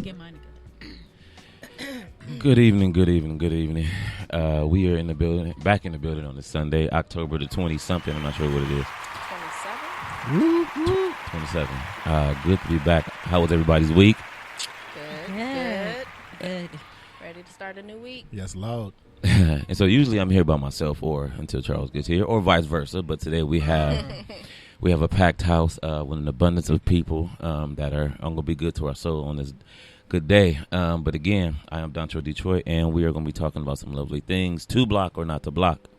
get mine together. Good evening. We are in the building, back in the building on this Sunday, October the 20-something. I'm not sure what it is. 27? Good to be back. How was everybody's week? Good. Ready to start a new week? Yes, Lord. And so usually I'm here by myself or until Charles gets here or vice versa. But today we have a packed house with an abundance of people that are going to be good to our soul on this good day. But again, I am Dontre Detroit, and we are going to be talking about some lovely things to block or not to block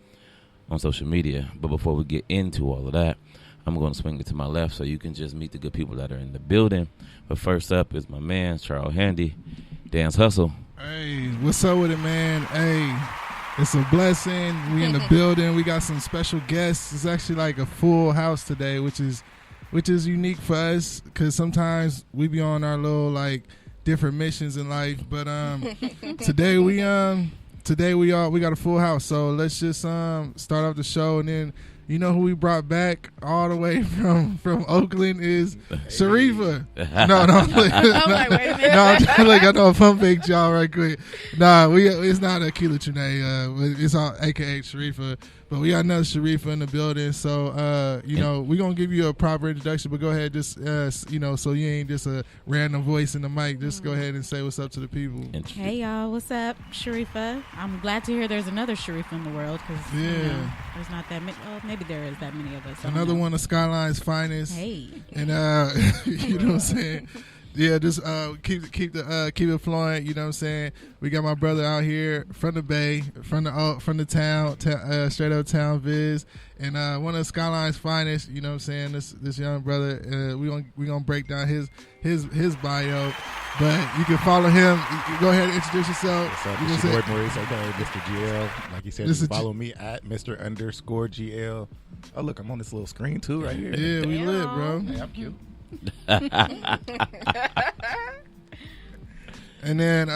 on social media. But before we get into all of that, I'm going to swing it to my left so you can just meet the good people that are in the building. But first up is my man, Charles Handy, Dance Hustle. Hey, what's up with it, man? Hey, it's a blessing. We in the building. We got some special guests. It's actually like a full house today, which is unique for us because sometimes we be on our little like different missions in life. But today we got a full house. So let's just start off the show, and then you know who we brought back all the way from Oakland is Sharifa. No. I'm like, wait a minute. No, I know a pump fake y'all right quick. Nah, it's not Akila Trinae. It's all AKA Sharifa. But we got another Sharifa in the building. So, we're going to give you a proper introduction. But go ahead, just, so you ain't just a random voice in the mic. Just go ahead and say what's up to the people. Hey, y'all. What's up? Sharifa. I'm glad to hear there's another Sharifa in the world because, there's not that many. Well, maybe there is that many of us. Another one of Skyline's finest. Hey. And, you know what I'm saying? Yeah, just keep it flowing. You know what I'm saying? We got my brother out here from the Bay, from the town, straight up town Viz, and one of Skyline's finest. You know what I'm saying? This young brother. We gonna break down his bio, but you can follow him. Go ahead and introduce yourself. What's up? It's your boy Maurice, okay, Mr. GL. Like you said, you can follow me at Mr._GL. Oh look, I'm on this little screen too right here. Yeah, we lit, bro. Hey, I'm cute. And then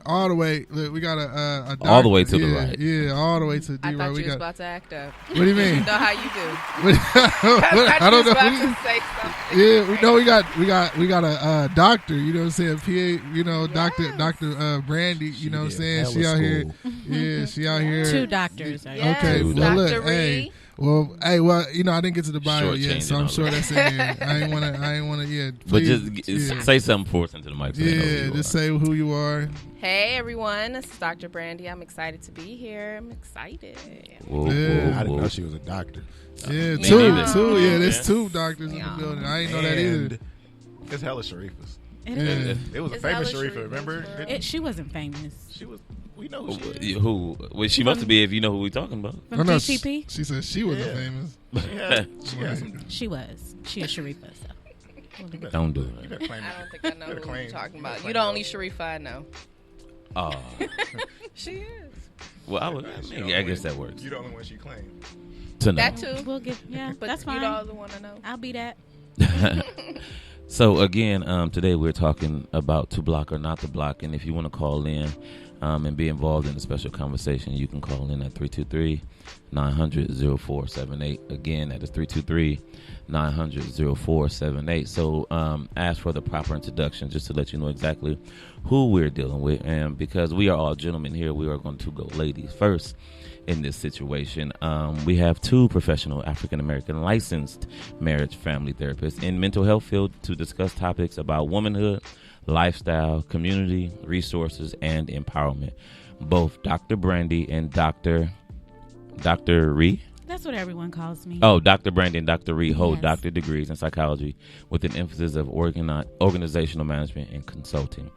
all the way, look, we got a doctor. All the way to the right. Yeah, all all the way to the D. I thought we you was got. about to act up. What do you mean? You know how you do. I don't know. About to say something. Yeah, we know we got a doctor. You know what I'm saying? PA. You know, yes. Doctor Brandy. You know what I'm saying? She out here. Yeah, she out here. 2 doctors. Yes. Okay, well Dr. look, Reed. I didn't get to the bio yet, so I'm sure that's in there. I ain't wanna. Yeah, please, but just say something for us into the mic. So just say who you are. Hey everyone, this is Dr. Brandy. I'm excited to be here. I'm excited. Whoa. I didn't know she was a doctor. Yeah, Me two. neither. Yeah, there's 2 doctors in the building. I ain't know that either. It's hella Sharifas. It It was a It's famous hella Sharifa, remember? She wasn't famous. She was. We know who she is. Who? Well, she must be if you know who we talking about. From TTP? She said she wasn't famous. She had some. She was. She is Sharifa, so. Don't do You it. better claim I don't think I know better who claim- you're talking about. better You're claim the only those. Sharifa I know. Oh. She is. Well, I guess that works. You're the only one she claimed. To know. That too. We'll get, But that's fine. you're the other one I know. I'll be that. So again, today we're talking about to block or not to block, and if you want to call in and be involved in a special conversation, you can call in at 323-900-0478. Again, that is 323-900-0478. So ask for the proper introduction just to let you know exactly who we're dealing with, and because we are all gentlemen here, we are going to go ladies first. In this situation, we have 2 professional African-American licensed marriage family therapists in mental health field to discuss topics about womanhood, lifestyle, community, resources, and empowerment. Both Dr. Brandy and Dr. Ree. That's what everyone calls me. Oh, Dr. Brandy and Dr. Ree hold Yes. doctorate degrees in psychology with an emphasis of organizational management and consulting.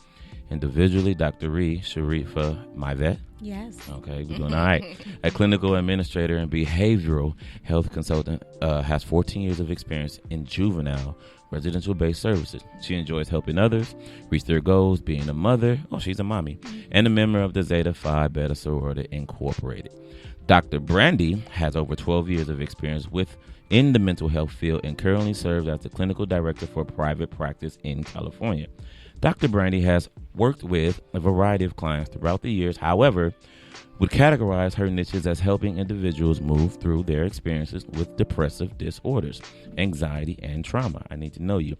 Individually, Dr. Ree, Sharifa, my vet. Yes. Okay, we're doing all right. A clinical administrator and behavioral health consultant, has 14 years of experience in juvenile residential-based services. She enjoys helping others reach their goals, being a mother, she's a mommy, and a member of the Zeta Phi Beta Sorority Incorporated. Dr. Brandy has over 12 years of experience in the mental health field and currently serves as the clinical director for private practice in California. Dr. Brandy has worked with a variety of clients throughout the years. However, would categorize her niches as helping individuals move through their experiences with depressive disorders, anxiety, and trauma. I need to know you.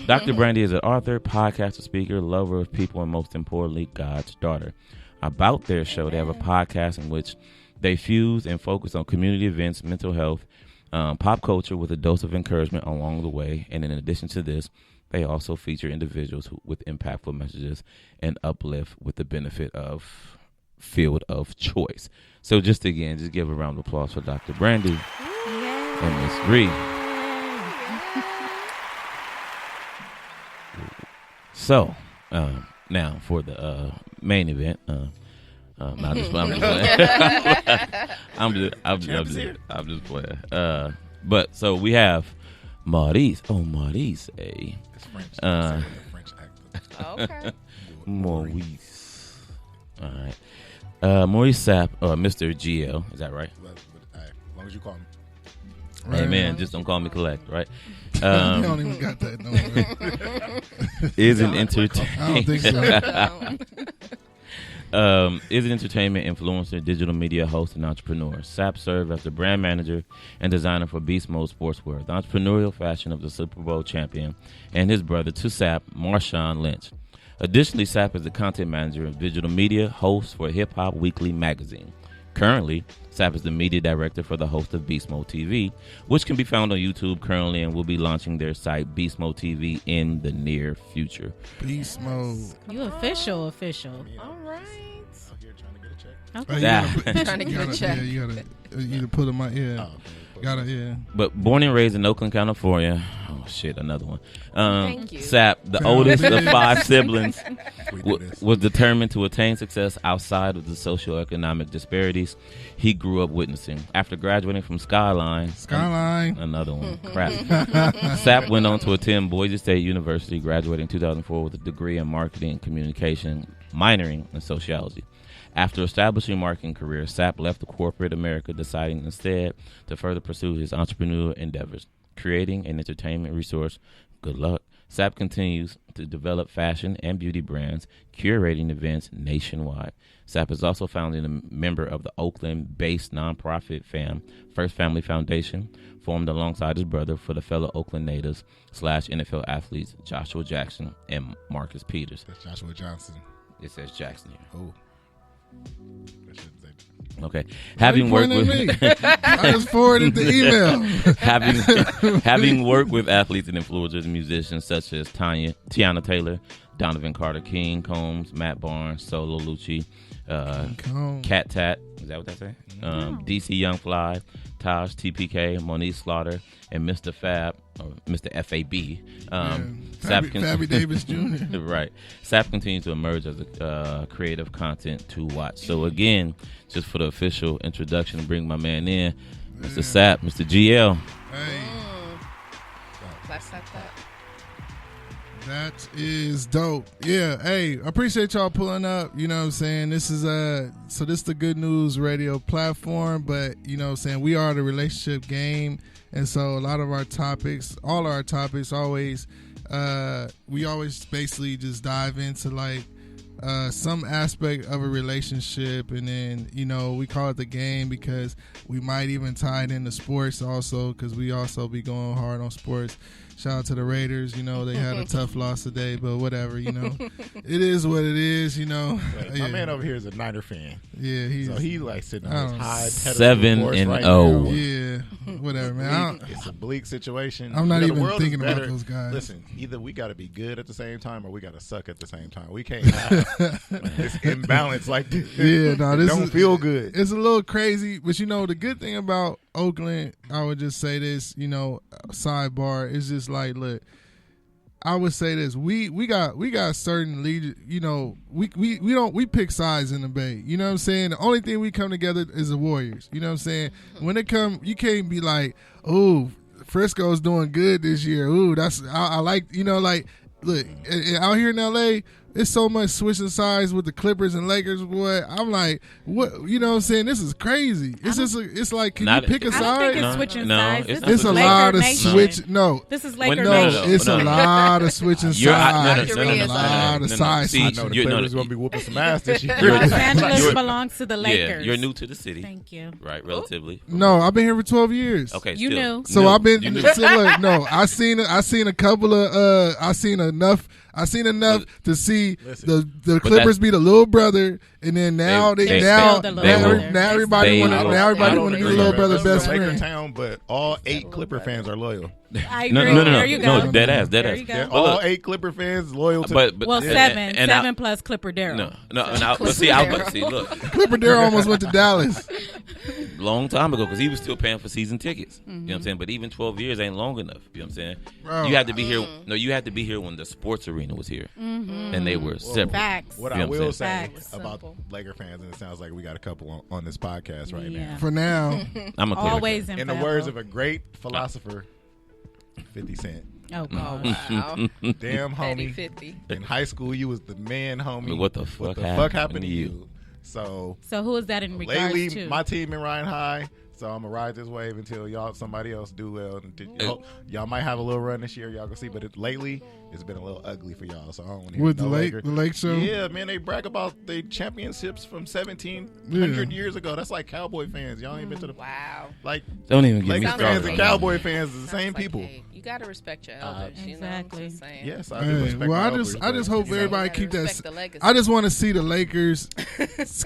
Dr. Brandy is an author, podcaster, speaker, lover of people, and most importantly, God's daughter. About their show, they have a podcast in which they fuse and focus on community events, mental health, pop culture with a dose of encouragement along the way. And in addition to this, they also feature individuals with impactful messages and uplift with the benefit of field of choice. So just give a round of applause for Dr. Brandy and Miss Ree. So now for the main event. I'm just playing. I'm just playing. But so we have Maurice. Oh, Maurice, eh? It's French. French accent. Okay. Maurice. All right. Maurice Sapp, Mr. GL. Is that right? As long as you call me. Hey, man, just don't call me Collect, right? You don't even got that number. Is an entertainment. I don't think so. Is an entertainment influencer, digital media host, and entrepreneur. Sapp served as the brand manager and designer for Beast Mode Sportswear, the entrepreneurial fashion of the Super Bowl champion, and his brother to Sapp, Marshawn Lynch. Additionally, Sapp is the content manager of digital media, host for Hip Hop Weekly magazine. Currently, Sapp is the media director for the host of Beast Mode TV, which can be found on YouTube currently and will be launching their site Beast Mode TV in the near future. Beast Mode. You official. All right. Out here trying to get a check. Okay. Trying to get a check. Yeah, you gotta either put them out. Yeah, Okay. But born and raised in Oakland, California. Oh shit, another one. Thank you. Sapp, the oldest of 5 siblings, We do this. was determined to attain success outside of the socioeconomic disparities he grew up witnessing. After graduating from Skyline, another one, crap. Sapp went on to attend Boise State University, graduating in 2004 with a degree in marketing and communication, minoring in sociology. After establishing a marketing career, Sapp left the corporate America, deciding instead to further pursue his entrepreneurial endeavors, creating an entertainment resource. Good luck. Sapp continues to develop fashion and beauty brands, curating events nationwide. Sapp is also founding a member of the Oakland-based nonprofit First Family Foundation, formed alongside his brother for the fellow Oakland natives / NFL athletes Joshua Jackson and Marcus Peters. That's Joshua Johnson. It says Jackson here. Oh. That shouldn't say that. Okay. Having worked with I just forwarded the email. having worked with athletes and influencers and musicians such as Tiana Taylor, Donovan Carter King, Combs, Matt Barnes, Solo Lucci, Cat Tat, is that what that say? DC Young Fly, Taj TPK, Monique Slaughter, and Mr. Fab, or Mr. FAB. Fabby Davis Jr. Right. Sapp continues to emerge as a creative content to watch. So again, just for the official introduction, bring my man in, Mr. Sapp, Mr. GL. Hey, Let's set that. that is dope. Yeah, hey, I appreciate y'all pulling up. You know what I'm saying? This is this is the Good News Radio platform, but you know what I'm saying, we are the relationship game. And so a lot of our topics, all our topics always, we always basically just dive into like some aspect of a relationship, and then, you know, we call it the game because we might even tie it into sports also, because we also be going hard on sports. Shout out to the Raiders. You know, they had a tough loss today, but whatever, you know. It is what it is, you know. My man over here is a Niner fan. Yeah, he like sitting on his high 7-0. right now. Yeah, whatever, man. It's a bleak situation. I'm not the even world thinking is about better. those guys. Listen, either we got to be good at the same time or we got to suck at the same time. We can't have this imbalance like this. Yeah, no, this don't feel good. It's a little crazy, but you know, the good thing about Oakland, I would just say this, you know, sidebar, is just like, look, I would say this: we got certain lead, you know, we pick sides in the Bay. You know what I'm saying? The only thing we come together is the Warriors. You know what I'm saying? When it come, you can't be like, oh, Frisco's doing good this year. Ooh, I like, you know, like, look, out here in LA, it's so much switching sides with the Clippers and Lakers, boy. I'm like, what? You know what I'm saying? This is crazy. It's just, it's like, can you pick a side? I don't think it's switching sides. It's a lot of switch. No, this is Laker Nation. It's a lot of switching sides. A lot of sides. I know the Clippers going to be whooping some ass this year. Los Angeles belongs to the Lakers. Yeah, you're new to the city. Thank you. Right, relatively. No, I've been here for 12 years. Okay, you knew. So I've been. So look, no, I seen a couple of. I seen enough to see the Clippers be the little brother, and then now everybody want to be the little brother's best friend. Town, but all 8 Clipper fans are loyal. I agree. No, there you go. dead ass. All 8 Clipper fans loyal to. Well, seven plus Clipper Darryl. Look, Clipper Darryl almost went to Dallas. Long time ago, because he was still paying for season tickets. You know what I'm saying? But even 12 years ain't long enough. You know what I'm saying? Bro, you had to be here. No, you had to be here when the sports arena was here, and they were separate. Facts. What I will say about Laker fans, and it sounds like we got a couple on this podcast right now. For now, I'm always in the words of a great philosopher, 50 Cent. Oh, God. Wow. Damn, homie. 50. In high school, you was the man, homie. What the fuck happened to you? So who is that in regards lately, to? my team in Ryan High. So I'm gonna ride this wave until somebody else do well. Y'all might have a little run this year. Y'all can see, but lately it's been a little ugly for y'all. So I don't want to hear with no the Lake show. Yeah, man, they brag about the championships from 1700 years ago. That's like Cowboy fans. Y'all ain't been to the like. Don't even get me Lakers started. fans and Cowboy fans are the same people. Hey, you gotta respect your elders. Exactly. You know what I'm saying? Yes, I do respect. Well, I just hope everybody keep that. I just want to see the Lakers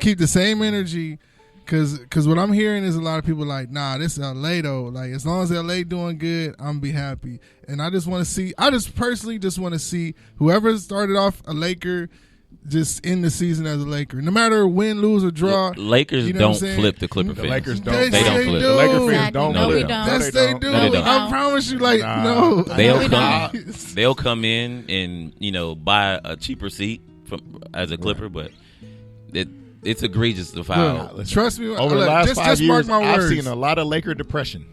keep the same energy. Cause what I'm hearing is a lot of people like, nah, this is LA though. Like, as long as LA doing good, I'm gonna be happy. And I just want to see. I just personally just want to see whoever started off a Laker just end the season as a Laker. No matter win, lose, or draw. Lakers you know don't flip the Clipper fans. The Lakers don't. They don't flip. The Laker fans don't. No, they flip. don't. Yes, they do. No, they don't. I promise you. Like, no. They'll come in and buy a cheaper seat as a Clipper, but it's egregious to foul. Look, trust me. Over the last 5 years, mark my I've words. seen a lot of Laker depression.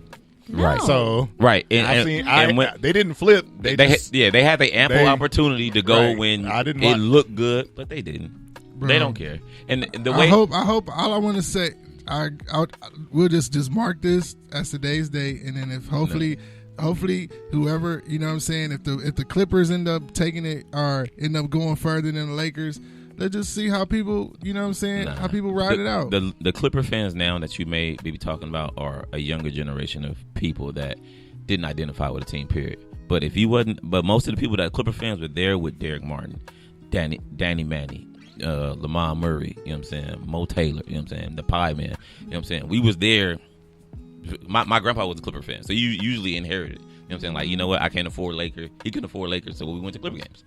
No. Right. So and they didn't flip. They had the ample opportunity to go when it looked good, but they didn't. Bro, they don't care. And the way I hope all I want to say, we'll just mark this as today's day, and then if hopefully whoever, you know what I'm saying, if the Clippers end up taking it or end up going further than the Lakers, let's just see how people, you know what I'm saying, how people ride it out. The Clipper fans now that you may be talking about are a younger generation of people that didn't identify with a team, period. But most of the people that Clipper fans were there with Derek Martin, Danny Manning, Lamar Murray, you know what I'm saying, Mo Taylor, you know what I'm saying, the Pie Man, you know what I'm saying. We was there. My grandpa was a Clipper fan, so you usually inherited it. You know what I'm saying? Like, you know what? I can't afford Lakers. He couldn't afford Lakers, so we went to Clipper games.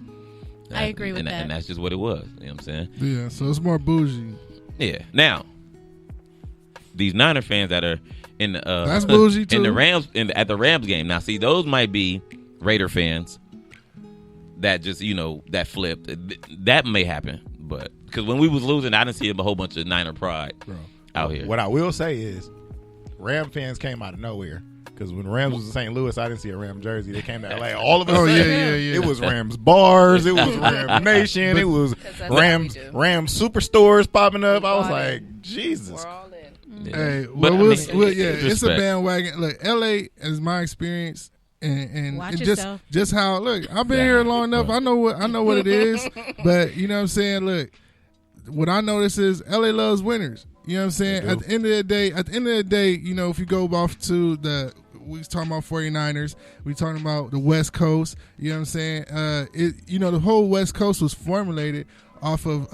I agree with that. And that's just what it was. You know what I'm saying? Yeah, so it's more bougie. Yeah. Now, these Niner fans that are in the that's bougie too. in the Rams at the Rams game. Now, see, those might be Raider fans that just that flipped. That may happen, but because when we was losing, I didn't see a whole bunch of Niner pride out here. What I will say is, Ram fans came out of nowhere. Because when Rams was in St. Louis, I didn't see a Ram jersey. They came to LA. All of a sudden, yeah. It was Rams bars. It was Ram Nation. It was Rams superstores popping up. I was like, Jesus. We're all in. Yeah. Hey, it's a bandwagon. Look, LA is my experience, and just how. Look, I've been here long enough. I know what it is. But you know what I'm saying. Look, what I notice is LA loves winners. You know what I'm saying? At the end of the day, if you go off to we was talking about 49ers, we talking about the West Coast, you know what I'm saying? The whole West Coast was formulated off of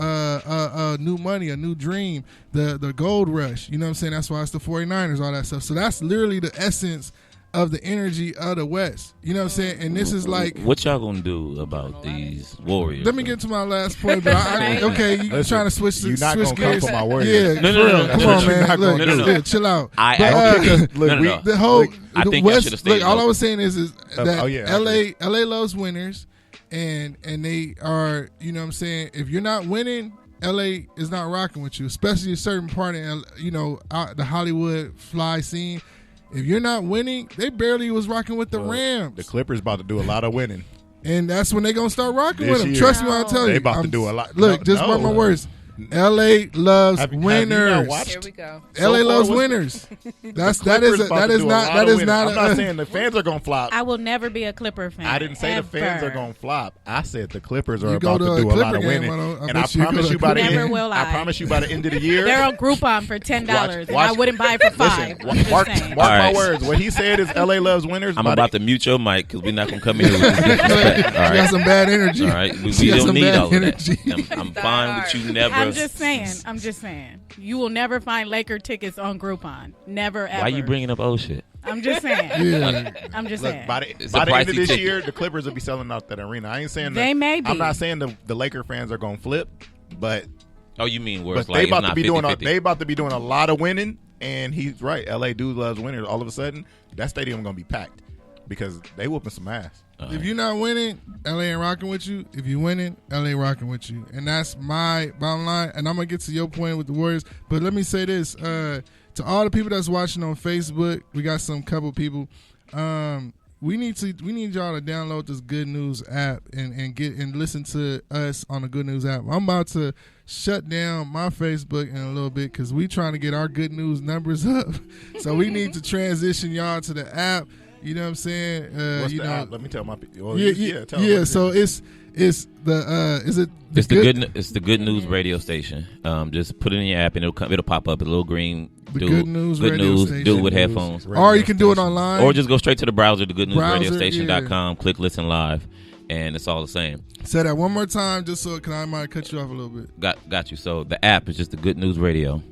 new money, a new dream, the gold rush, you know what I'm saying? That's why it's the 49ers, all that stuff. So that's literally the essence of the energy of the West. You know what I'm saying? And this is like... What y'all gonna do about these Warriors? Let me get to my last point. But okay, you trying to switch gears. You're not going to come for my Warriors. Yeah, no. Come on, man. Look, chill out. The whole... I think West, should have stayed all I was saying is that LA loves winners, and they are, you know what I'm saying, if you're not winning, LA is not rocking with you, especially a certain part of, the Hollywood fly scene. If you're not winning, they barely was rocking with the Rams. The Clippers about to do a lot of winning. And that's when they gonna start rocking This with them. year. Trust me when I tell you. They about to do a lot. Look, No, just mark my no. words. LA loves Have you not winners. watched? Here we go. LA So far, loves what's- winners. That Clippers is about to that is do a not lot that of is winning. not. I'm not saying the fans are gonna flop. I will never be a Clipper fan. I didn't say the fans are ever. going to flop. I said the Clippers are You go about to to a do a lot Clipper of game, winning. I And I bet you go promise to you by the Never end, will I I. promise you by the end of the year. They're on Groupon for $10, and watch- I wouldn't buy it for $5. Listen, I'm just mark saying. my All right. words. What he said is LA loves winners. I'm By about the- to mute your mic because we're not gonna come in here with this disrespect. All She got right. some bad energy. All right. We She got don't some need bad all of that. energy. I'm fine with you never. I'm just saying. You will never find Laker tickets on Groupon. Never ever. Why you bringing up old shit? I'm just saying. Yeah. I'm just Look, saying. by It's the a end of pricey this ticket. year, the Clippers will be selling out that arena. I ain't saying They may be. I'm not saying the Laker fans are going to flip, but Oh, you mean where it's they like it's about not to be doing 50-50. they about to be doing a lot of winning. And he's right. LA dude loves winners. All of a sudden, that stadium going to be packed because they whooping some ass. If you're not winning, LA ain't rocking with you. If you winning, LA rocking with you. And that's my bottom line. And I'm going to get to your point with the Warriors. But let me say this. To all the people that's watching on Facebook, we got some couple people. We need y'all to download this Good News app and listen to us on the Good News app. I'm about to shut down my Facebook in a little bit because we trying to get our Good News numbers up. So we need to transition y'all to the app. You know what I'm saying? What's you the know, app? Let me tell my people. Well, yeah. tell them what it So is. it's the is it? It's the Good News radio station. Just put it in your app and it'll pop up. A little green The dude. Good News radio News station. dude with Good News headphones. radio Or you can do it station. online. Or just go straight to the browser, the Browser, goodnewsradiostation.com, click listen live, and it's all the same. say that one more time, just so because I might cut you off a little bit. Got you. So the app is just the Good News Radio.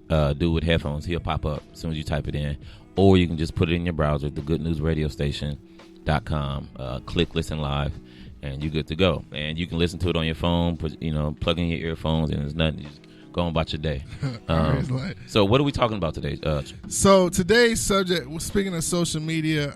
Dude with headphones, he'll pop up as soon as you type it in. Or you can just put it in your browser, the goodnewsradiostation.com, click listen live, and you're good to go. And you can listen to it on your phone, plug in your earphones, and there's nothing. You just go on about your day. Always like- So what are we talking about today? So today's subject, speaking of social media,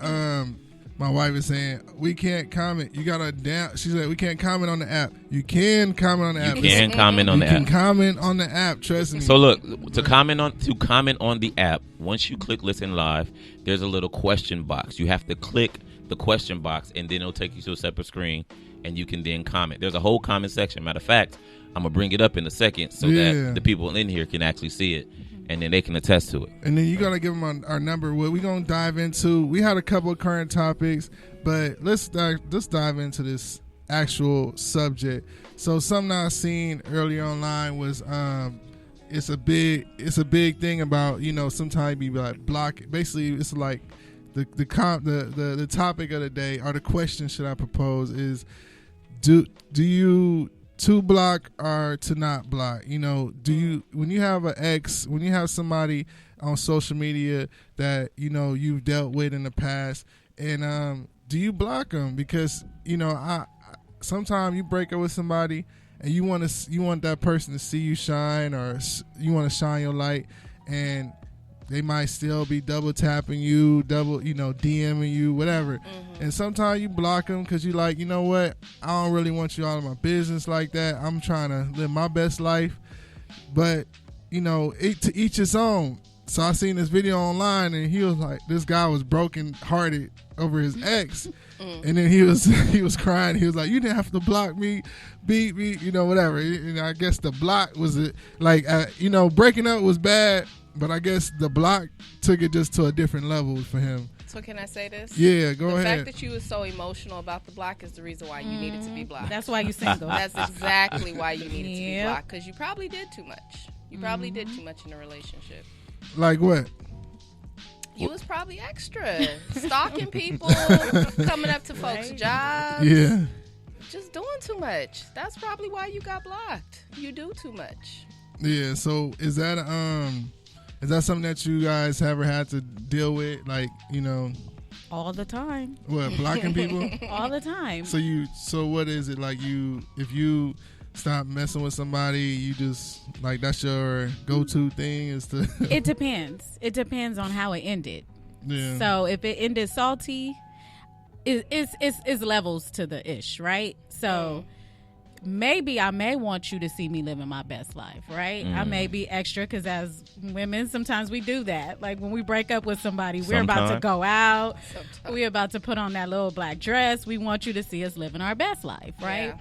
my wife is saying we can't comment. You gotta down. She said we can't comment on the app. You can comment on the app. You can comment on You the can app. comment on the app. Trust me. So look, to comment on the app, once you click listen live, there's a little question box. You have to click the question box, and then it'll take you to a separate screen, and you can then comment. There's a whole comment section. Matter of fact, I'm gonna bring it up in a second so Yeah. that the people in here can actually see it, and then they can attest to it. And then you gotta give them our number. What we gonna dive into? We had a couple of current topics, but let's dive into this actual subject. So something I seen earlier online was it's a big thing about sometimes you be like block. Basically, it's like the topic of the day or the question should I propose is do you to block or to not block? Do you, when you have an ex, when you have somebody on social media that you've dealt with in the past, and do you block them? Because I sometimes you break up with somebody and you want that person to see you shine, or you want to shine your light, and they might still be double tapping you, DMing you, whatever. Mm-hmm. And sometimes you block them because you like, you know what? I don't really want you out of my business like that. I'm trying to live my best life. But, to each his own. So I seen this video online, and he was like, this guy was broken hearted over his ex. And then he was crying. He was like, you didn't have to block me, beat me, whatever. And I guess the block was breaking up was bad. But I guess the block took it just to a different level for him. So can I say this? Yeah, go ahead. The fact that you were so emotional about the block is the reason why you needed to be blocked. That's why you single. That's exactly why you needed to be Yep. blocked, because you probably did too much. You probably did too much in a relationship. Like what? You was probably extra. Stalking people, coming up to folks' jobs. Yeah. Just doing too much. That's probably why you got blocked. You do too much. Yeah, so is that something that you guys ever had to deal with? Like, All the time. what, blocking people? All the time. So what is it like if you stop messing with somebody, you just like that's your go-to thing is to It depends. It depends on how it ended. Yeah. So if it ended salty, it's levels to the ish, right? So maybe I may want you to see me living my best life, right? I may be extra because as women, sometimes we do that. Like when we break up with somebody, we're about to go out. We're about to put on that little black dress. We want you to see us living our best life, right? Yeah.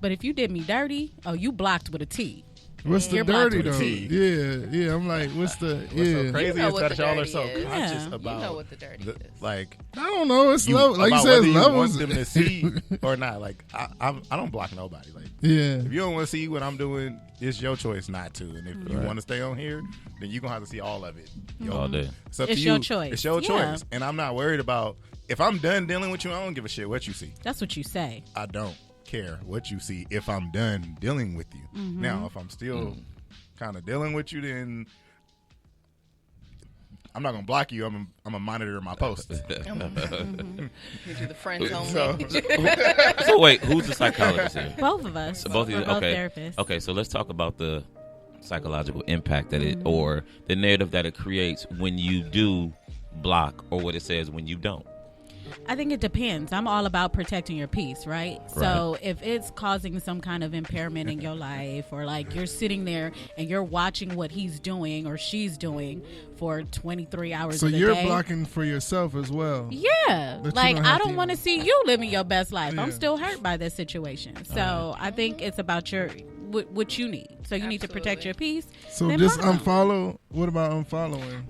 But if you did me dirty, you blocked with a T. What's the You're dirty though? Yeah. I'm like, what's so crazy you know is that y'all are so is. conscious about. You know what the dirty is. Like, I don't know. It's level. Like you about said, whether it's you levels. want them to see or not. Like, I don't block nobody. Like, if you don't want to see what I'm doing, it's your choice not to. And if you want to stay on here, then you're gonna have to see all of it. All day. It's up It's to you. your choice. It's your Yeah. choice, and I'm not worried about if I'm done dealing with you. I don't give a shit what you see. That's what you say. I don't care what you see if I'm done dealing with you. Now, if I'm still kind of dealing with you, then I'm not gonna block you. I'm gonna monitor my posts. You do the friends only. So wait, who's the psychologist here? Both of us. So both of you. We're both Okay. therapists. Okay. So let's talk about the psychological impact that it or the narrative that it creates when you do block, or what it says when you don't. I think it depends. I'm all about protecting your peace, right? So if it's causing some kind of impairment in your life, or like you're sitting there and you're watching what he's doing or she's doing for 23 hours So of the you're day. blocking for yourself as well. Yeah. That you Like, don't I have don't to want to even- see you living your best life. I'm Yeah. still hurt by this situation. So I think it's about what you need. So you need to protect your peace. So then just block 'em. unfollow. What about unfollowing?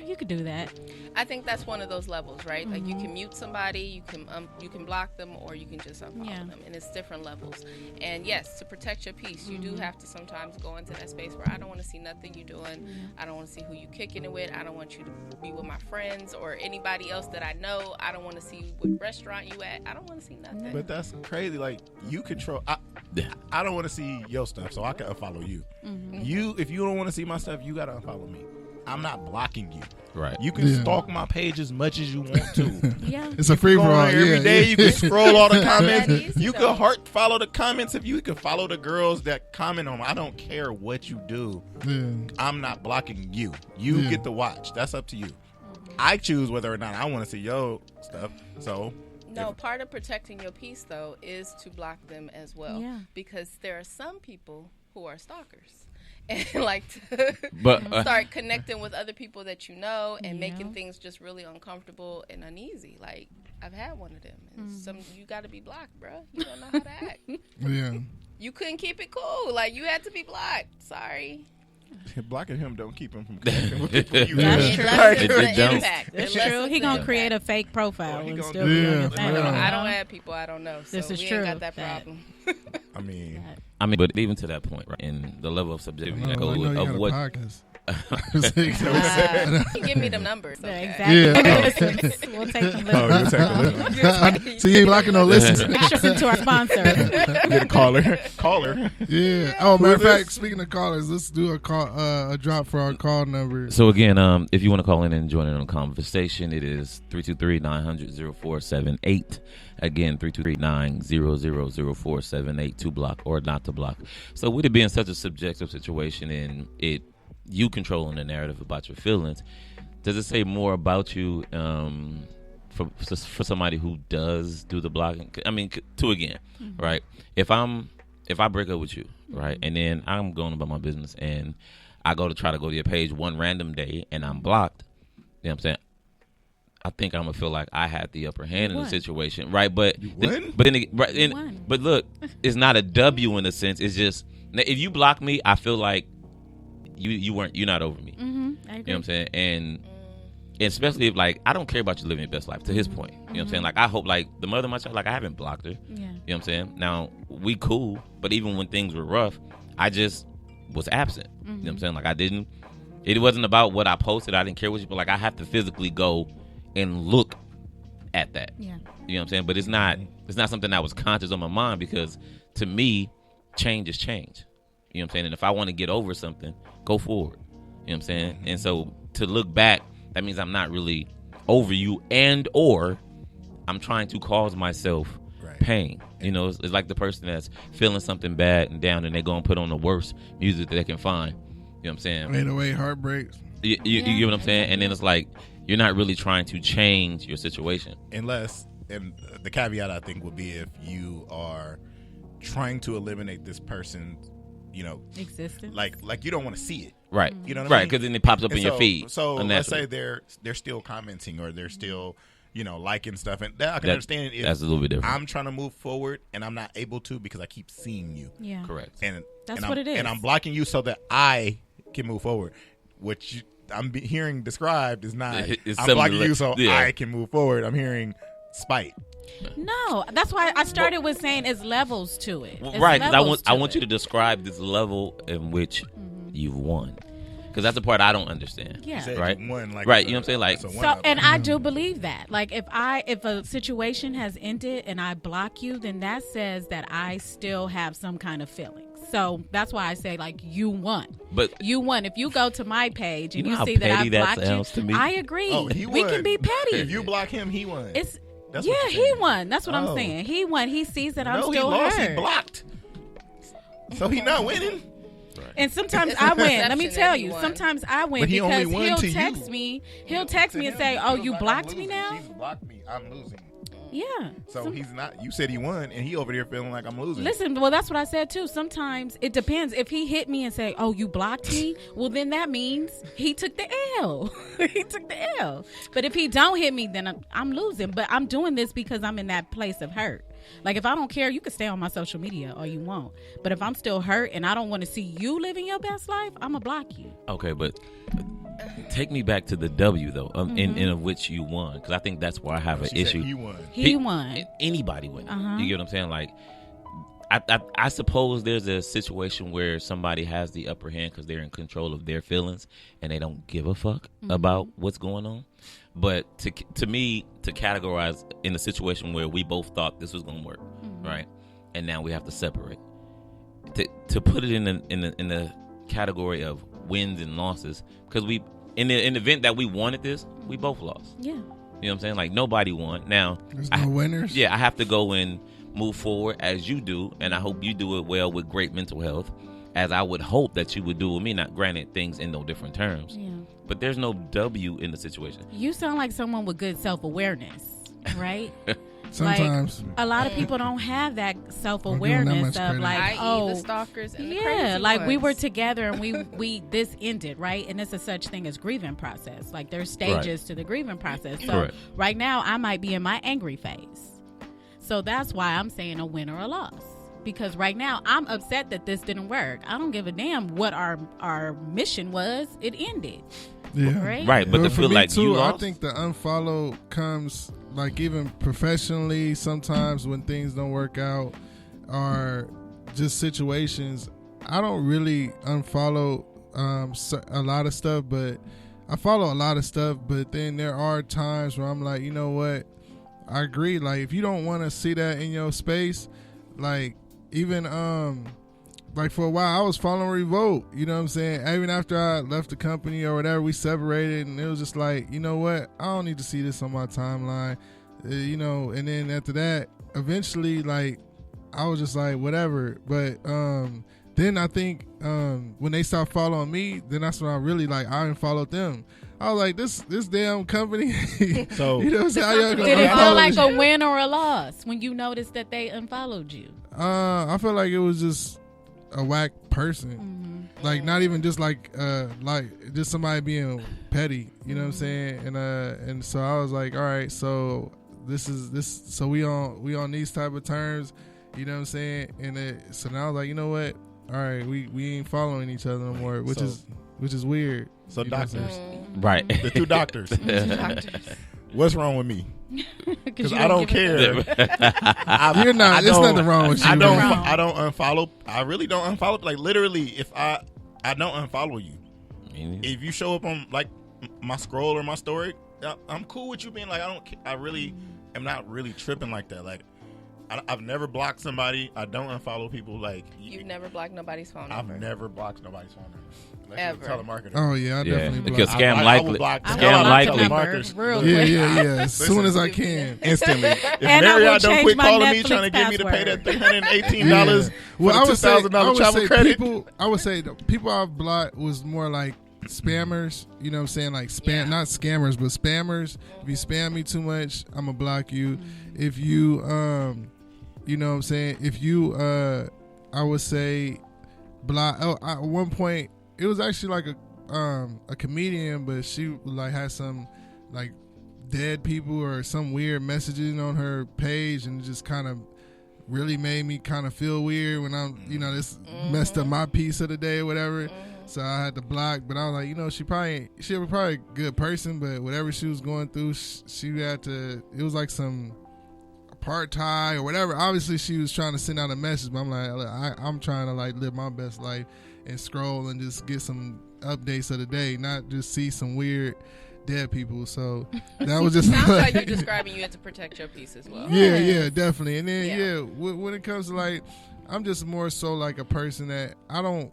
You could do that. I think that's one of those levels, right? Like you can mute somebody, you can block them, or you can just unfollow them, and it's different levels. And yes, to protect your peace, you do have to sometimes go into that space where I don't want to see nothing you're doing. I don't want to see who you kicking it with. I don't want you to be with my friends or anybody else that I know. I don't want to see what restaurant you at. I don't want to see nothing. But that's crazy. Like, you control. I don't want to see your stuff, so I can unfollow you. If you don't want to see my stuff, you gotta unfollow me. I'm not blocking you. Right. You can stalk my page as much as you want to. Yeah. It's a free for all. Every day you can scroll all the comments. That easy, You though. can follow the comments if you can follow the girls that comment on them. I don't care what you do. I'm not blocking you. You get to watch. That's up to you. I choose whether or not I want to see your stuff. So No, part of protecting your peace, though, is to block them as well. Yeah. Because there are some people who are stalkers and like to start connecting with other people that you know and making things just really uncomfortable and uneasy. Like, I've had one of them. And you got to be blocked, bro. You don't know how to act. You couldn't keep it cool. Like, you had to be blocked. Sorry. blocking him don't keep him from connecting with people. You That's true. It don't. That's true. He gonna create a fake profile he and gonna still do be on that. your thing. I don't have people I don't know. So This is we true. ain't got that That- problem. I mean, but even to that point, right, and the level of subjectivity that goes with, of what. Give me them numbers. Yeah, Okay. exactly. We'll take them. you take a So you ain't blocking no listens. Listen to our sponsor. get a caller. Yeah. Oh, matter of fact, speaking of callers, let's do a drop for our call number. So again, if you want to call in and join in on the conversation, it is 323-900-0478. Again, 323-900-0478 to block or not to block. So with it being such a subjective situation and you controlling the narrative about your feelings, does it say more about you for somebody who does do the blocking? I mean, right? If I break up with you, right, and then I'm going about my business and I go to your page one random day and I'm blocked, you know what I'm saying? I think I'm gonna feel like I had the upper hand in the situation, right? But but look, it's not a W in a sense. It's just if you block me, I feel like you're not over me. I agree. You know what I'm saying? And especially if like I don't care about you living your best life. To his point, you know what I'm saying? Like I hope like the mother of my child, like I haven't blocked her. Yeah. You know what I'm saying? Now we cool, but even when things were rough, I just was absent. You know what I'm saying? Like it wasn't about what I posted. I didn't care what you, but like I have to physically go and look at that. Yeah. You know what I'm saying? But it's not something that was conscious on my mind because to me, change is change. You know what I'm saying? And if I want to get over something, go forward. You know what I'm saying? And so to look back, that means I'm not really over you and or I'm trying to cause myself pain. You know, it's like the person that's feeling something bad and down and they go and put on the worst music that they can find. You know what I'm saying? 808 heartbreaks. You get what I'm saying? And then it's like you're not really trying to change your situation. Unless, and the caveat I think would be if you are trying to eliminate this person, existence. Like you don't want to see it. Right. You know what I mean? Right, because then it pops up in your feed. So let's say they're still commenting or they're still, liking stuff, and that I can understand it. That's a little bit different. I'm trying to move forward and I'm not able to because I keep seeing you. Yeah. Correct. And that's what it is. And I'm blocking you so that I can move forward. What I'm hearing described is not. I'm blocking you so I can move forward. I'm hearing spite. No, that's why I started with saying it's levels to it. Right, because I want you to describe this level in which you've won. Because that's the part I don't understand. Yeah. Right. Won, like right. You know what I'm saying? Like so, and I do believe that. Like if a situation has ended and I block you, then that says that I still have some kind of feeling. So that's why I say like you won. But you won. If you go to my page and you see that I blocked you, I agree. Oh, he won. We can be petty. If you block him, he won. He won. That's what I'm saying. He won. He sees that I'm still he lost. hurt. He blocked. So he not winning. And sometimes I win. Let me tell you. Sometimes I win because he'll text me. He'll text me and say, "Oh, you blocked me now." She's blocked me. I'm losing. Yeah. So he's not. You said he won, and he over there feeling like I'm losing. Listen, well, that's what I said too. Sometimes it depends. If he hit me and say, "Oh, you blocked me," well, then that means he took the L. He took the L. But if he don't hit me, then I'm losing. But I'm doing this because I'm in that place of hurt. Like if I don't care, you can stay on my social media or you won't. But if I'm still hurt and I don't want to see you living your best life, I'm gonna block you. Okay, but take me back to the W though, in which you won, because I think that's where I have an issue. He won. He won. Anybody win. You get what I'm saying? Like, I suppose there's a situation where somebody has the upper hand because they're in control of their feelings and they don't give a fuck about what's going on. But to me, to categorize in a situation where we both thought this was going to work, right? And now we have to separate. To put it in the category of wins and losses, because we in the event that we wanted this, we both lost. Yeah. You know what I'm saying? Like nobody won. Now there's no winners. Yeah, I have to go and move forward as you do, and I hope you do it well with great mental health, as I would hope that you would do with me. Not granted, things in no different terms. Yeah. But there's no W in the situation. You sound like someone with good self-awareness, right? Sometimes. Like, a lot of people don't have that self-awareness of like, the stalkers and the crazy like ones. We were together and we this ended, right? And it's a such thing as grieving process. Like there's stages to the grieving process. So right now I might be in my angry phase. So that's why I'm saying a win or a loss. Because right now I'm upset that this didn't work. I don't give a damn what our mission was. It ended. Yeah. Right. But to for feel me like too, you lost, I think the unfollow comes like even professionally. Sometimes when things don't work out, or just situations, I don't really unfollow a lot of stuff, but I follow a lot of stuff. But then there are times where I'm like, you know what? I agree. Like if you don't want to see that in your space, like even like for a while I was following Revolt, you know what I'm saying? Even after I left the company or whatever, we separated, and it was just like, you know what? I don't need to see this on my timeline, you know. And then after that, eventually, like I was just like, whatever. But then I think when they stopped following me, then that's when I really I unfollowed them. I was like, this damn company. So you know what I'm saying? Did it feel like a win or a loss when you noticed that they unfollowed you? I feel like it was just a whack person. Like not even just like just somebody being petty, you know what I'm saying? And so I was like, all right, so so we on these type of terms, you know what I'm saying? And so now I was like, you know what? All right, we ain't following each other no more, which is weird. So doctors, right? The two doctors. What's wrong with me? Because I don't care. You're not. There's nothing wrong with you. I don't unfollow. I really don't unfollow. Like literally, if I don't unfollow you. If you show up on like my scroll or my story, I'm cool with you being like I really am not really tripping like that. Like I've never blocked somebody. I don't unfollow people. Like you've never blocked nobody's phone number. I've never blocked nobody's phone number. Ever. Telemarketer. Oh yeah, I definitely block. Because scam likely. Yeah. As soon as I can, instantly. If and Marriott don't quit calling me Netflix trying to get me to pay that $318 well, for $2,000 travel credit. I would say the people I've blocked was more like spammers. You know what I'm saying? Like spam, not scammers, but spammers. If you spam me too much, I'm gonna block you. If you you know what I'm saying, if you, I would say, at one point, it was actually like a comedian, but she like had some like dead people or some weird messaging on her page, and it just kind of really made me kind of feel weird when I'm, this messed up my piece of the day or whatever. So I had to block, but I was like, she was probably a good person, but whatever she was going through, she had to, it was like some apartheid or whatever. Obviously she was trying to send out a message, but I'm like, I'm trying to like live my best life and scroll and just get some updates of the day, not just see some weird dead people. So that was just sounds like you're describing you have to protect your peace as well. Yeah, definitely. And then when it comes to like, I'm just more so like a person that I don't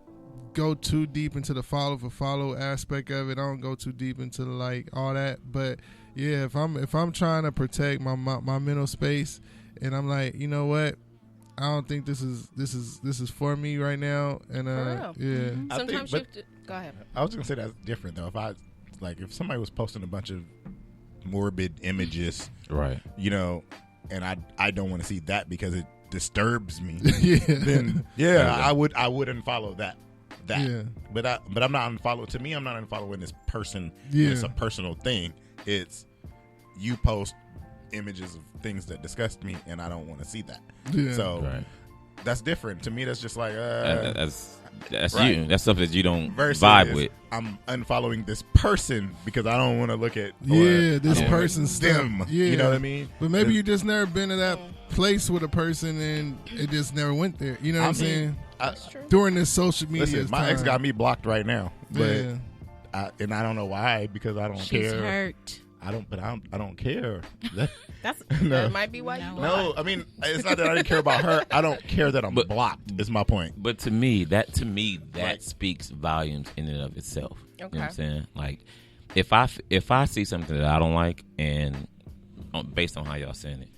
go too deep into the follow for follow aspect of it. I don't go too deep into like all that. But yeah, if I'm trying to protect my mental space, and I'm like, you know what, I don't think this is for me right now. And yeah, sometimes you have to go ahead. I was gonna say that's different though. If somebody was posting a bunch of morbid images, right, and I don't want to see that because it disturbs me, then I wouldn't follow that. Yeah. But I'm not unfollow. To me, I'm not unfollowing this person. Yeah. It's a personal thing. It's you post images of things that disgust me, and I don't want to see that. Yeah. So that's different. To me, that's just like that's you. That's something that you don't vibe with. I'm unfollowing this person because I don't want to look at this person's them. Yeah. You know what I mean? But maybe you just never been to that place with a person and it just never went there. You know what I'm saying? That's true. During this social media, listen, my ex got me blocked right now, but I don't know why, because I don't care. She's hurt. I don't care. That might be why you blocked. No, I mean, it's not that I didn't care about her. I don't care that I'm blocked. Is my point. But to me, that speaks volumes in and of itself. Okay. You know what I'm saying? Like, if I see something that I don't like, and based on how y'all saying it,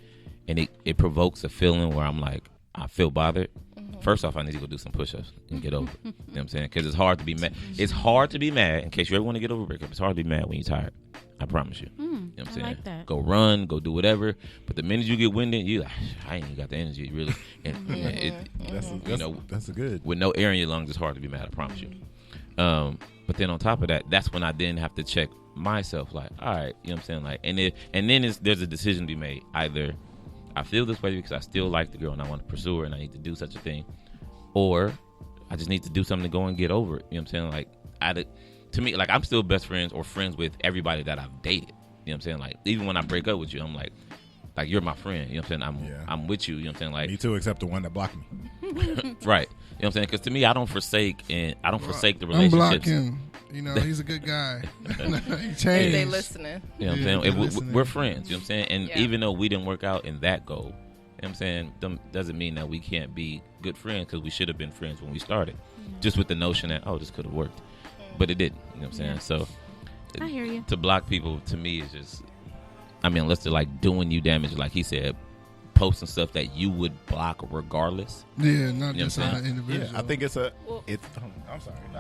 and it provokes a feeling where I'm like, I feel bothered. First off, I need to go do some push-ups and get over it. You know what I'm saying? Because it's hard to be mad. It's hard to be mad. In case you ever want to get over a breakup, it's hard to be mad when you're tired. I promise you. You know what I'm saying? Like that. Go run, go do whatever. But the minute you get winded, you like, I ain't even got the energy, really. And that's a good. With no air in your lungs, it's hard to be mad. I promise you. But then on top of that, that's when I then have to check myself. Like, all right, you know what I'm saying? Like, and then there's a decision to be made. Either I feel this way because I still like the girl and I want to pursue her and I need to do such a thing, or I just need to do something to go and get over it. You know what I'm saying? Like, to me, like, I'm still best friends or friends with everybody that I've dated. You know what I'm saying? Like, even when I break up with you, I'm like you're my friend. You know what I'm saying? I'm with you. You know what I'm saying? Like, me too, except the one that blocked me. Right. You know what I'm saying? Because to me, I don't forsake the relationships. Unblock him. He's a good guy. He changed. They listening. You know what I'm saying? We're friends. You know what I'm saying? And even though we didn't work out in that goal, you know what I'm saying, doesn't mean that we can't be good friends, because we should have been friends when we started. Just with the notion that, this could have worked. But it didn't. You know what I'm saying? So I hear you. To block people, to me, is just, unless they're like doing you damage, like he said, posting stuff that you would block regardless. Yeah, not just on an individual. Yeah, I think I'm sorry.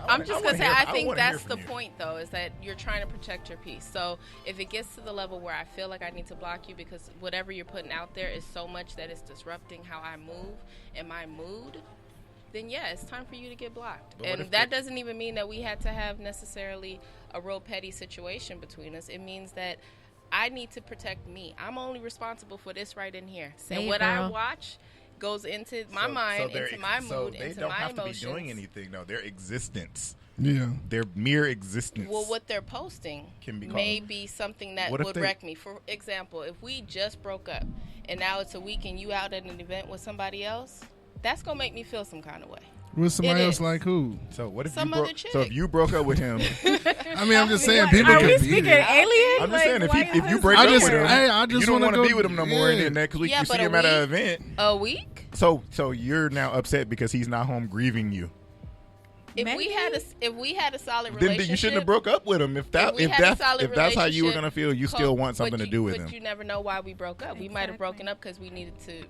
I'm just going to say, I think that's the point, though, is that you're trying to protect your peace. So if it gets to the level where I feel like I need to block you because whatever you're putting out there is so much that it's disrupting how I move and my mood, then it's time for you to get blocked. And that doesn't even mean that we had to have necessarily a real petty situation between us. It means that I need to protect me. I'm only responsible for this right in here. And what I watch goes into my mind, into my mood, into my emotions. They don't have to be doing anything, though. Their existence. Yeah. Their mere existence. Well, what they're posting may be something that would wreck me. For example, if we just broke up and now it's a week and you out at an event with somebody else, that's going to make me feel some kind of way. With somebody else, like who? So what if some other chick? So if you broke up with him, I'm just saying people. Are we speaking alien? I'm just saying if you break up with him, I just you don't want to be with him no more. And then next week you see him at an event. A week? So you're now upset because he's not home grieving you. If we had a solid relationship, then you shouldn't have broke up with him. If that's how you were gonna feel, you still want something to do with him. But you never know why we broke up. Exactly. We might have broken up because we needed to.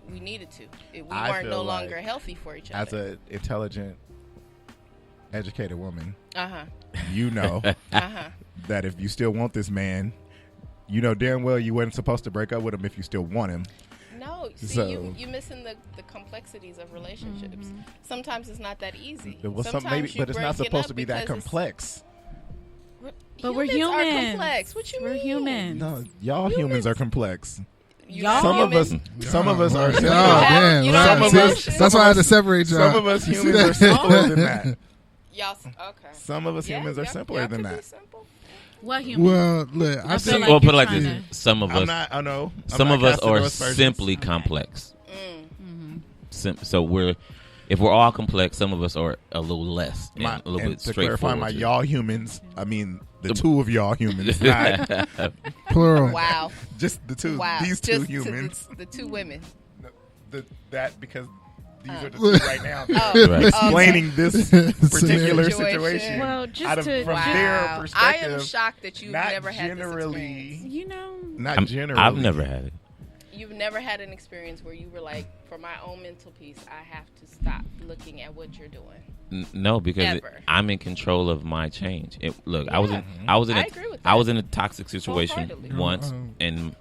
We weren't no longer healthy for each other. As an intelligent, educated woman, you know that if you still want this man, you know damn well you weren't supposed to break up with him if you still want him. No, See, you're missing the complexities of relationships. Sometimes it's not that easy. Well, but it's not supposed to be that complex. But we're human. Are complex. What you mean? We're human. No, y'all humans are complex. Some of us are simple. That's why I had to separate y'all. Some of us humans are simpler than that. Y'all, okay. Some of us humans are simpler than that. What human? Well, look, I think. Well, put it like this: some of us, I know. Some of us are simply complex. So if we're all complex, some of us are a little less, and a little bit to clarify, straightforward. y'all humans, I mean the two of y'all humans, not plural. Wow. Just the two. Wow. These two humans. The two women. Because these are the two right now. Explaining this particular situation. Well, just from their perspective. I am shocked that you've never had this experience. Not generally. I've never had it. You've never had an experience where you were like, for my own mental peace, I have to stop looking at what you're doing. No, because I'm in control of my change. I was in a toxic situation once, and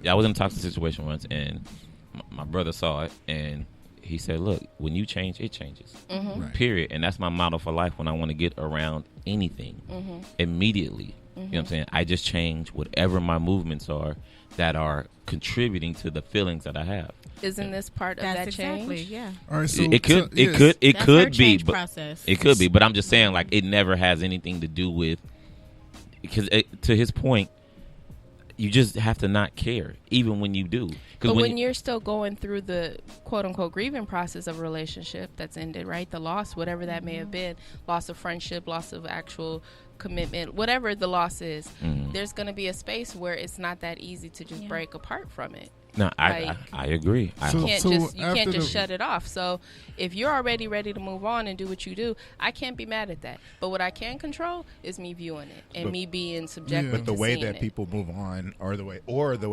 I was in a toxic situation once, and my brother saw it, and he said, "Look, when you change, it changes. Right. Period." And that's my motto for life. When I want to get around anything, immediately, you know what I'm saying? I just change whatever my movements are that are contributing to the feelings that I have. Isn't this part of that exactly, change? Yeah. All right, so it could be, but process. It could be. But I'm just saying, like, it never has anything to do with, because to his point, you just have to not care, even when you do. But when you're still going through the quote-unquote grieving process of a relationship that's ended, right? The loss, whatever that may have been, loss of friendship, loss of actual commitment, whatever the loss is, there's going to be a space where it's not that easy to just break apart from it. No, I agree. You can't just shut it off. So if you're already ready to move on and do what you do, I can't be mad at that. But what I can control is me viewing it and me being subjective. But the to way seeing that people move on, or the way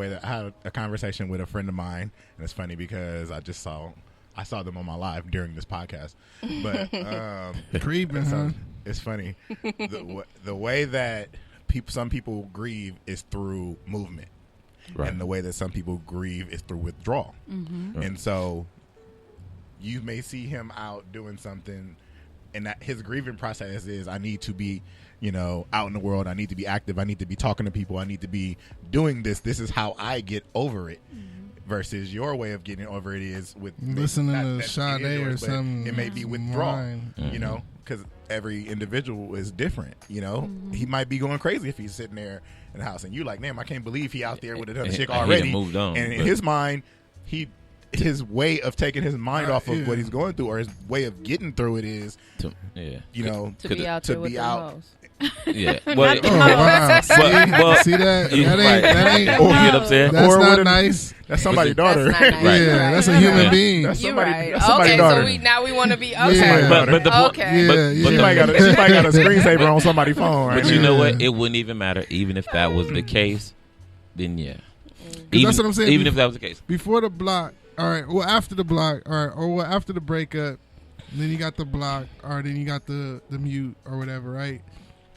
that I had a conversation with a friend of mine, and it's funny because I saw them on my live during this podcast. But creeping, huh? It's funny the way that some people grieve is through movement. Right. And the way that some people grieve is through withdrawal. And so you may see him out doing something, and that his grieving process is, I need to be, out in the world. I need to be active. I need to be talking to people. I need to be doing this. This is how I get over it. Versus your way of getting over it is with listening to Sade or something. It may be withdrawal, because every individual is different. He might be going crazy if he's sitting there in the house, and you like, damn, I can't believe he out there with another chick already. Moved on, and in his mind, his way of taking his mind off of what he's going through, or his way of getting through it, is to be out there with the hoes. Yeah. Well, wow. See that? That ain't. You know what I'm saying? That's not nice. That's somebody's daughter. That's not nice. Yeah, that's a human being. That's somebody's okay, daughter. So we want to be But she might got a screensaver on somebody's phone. Right? But you know what? It wouldn't even matter, even if that was the case. Then that's what I'm saying. Even if that was the case, before the block, all right. Well, after the block, all right, or after the breakup, then you got the block, or then you got the mute or whatever, right?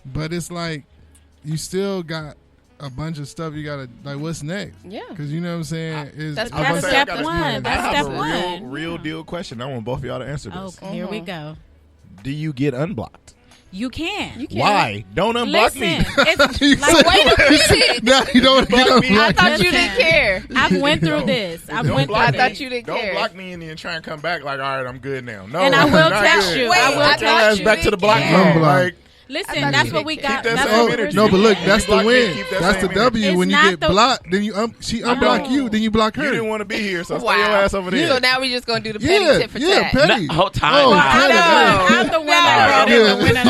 But it's like you still got a bunch of stuff you gotta, like, what's next? Yeah, because you know what I'm saying. That's step one. That's step one. Real deal question. I want both of y'all to answer this. Oh, here we go. Do you get unblocked? You can. Why? Don't unblock me. It's like, wait a minute. No, you don't get unblocked. I thought you didn't care. I went through this. I thought you didn't care. Don't block me and then try and come back like, all right, I'm good now. No, and I will text you. Wait, I will text you. Back to the block zone. Like, listen, that's what we got. No, but look, that's the win. That's the W. When you get blocked, then she unblock you, then you block her. You didn't want to be here, so stay your ass over there. So now we just gonna do the petty tit for tat. Yeah, petty. Whole time. I'm the winner.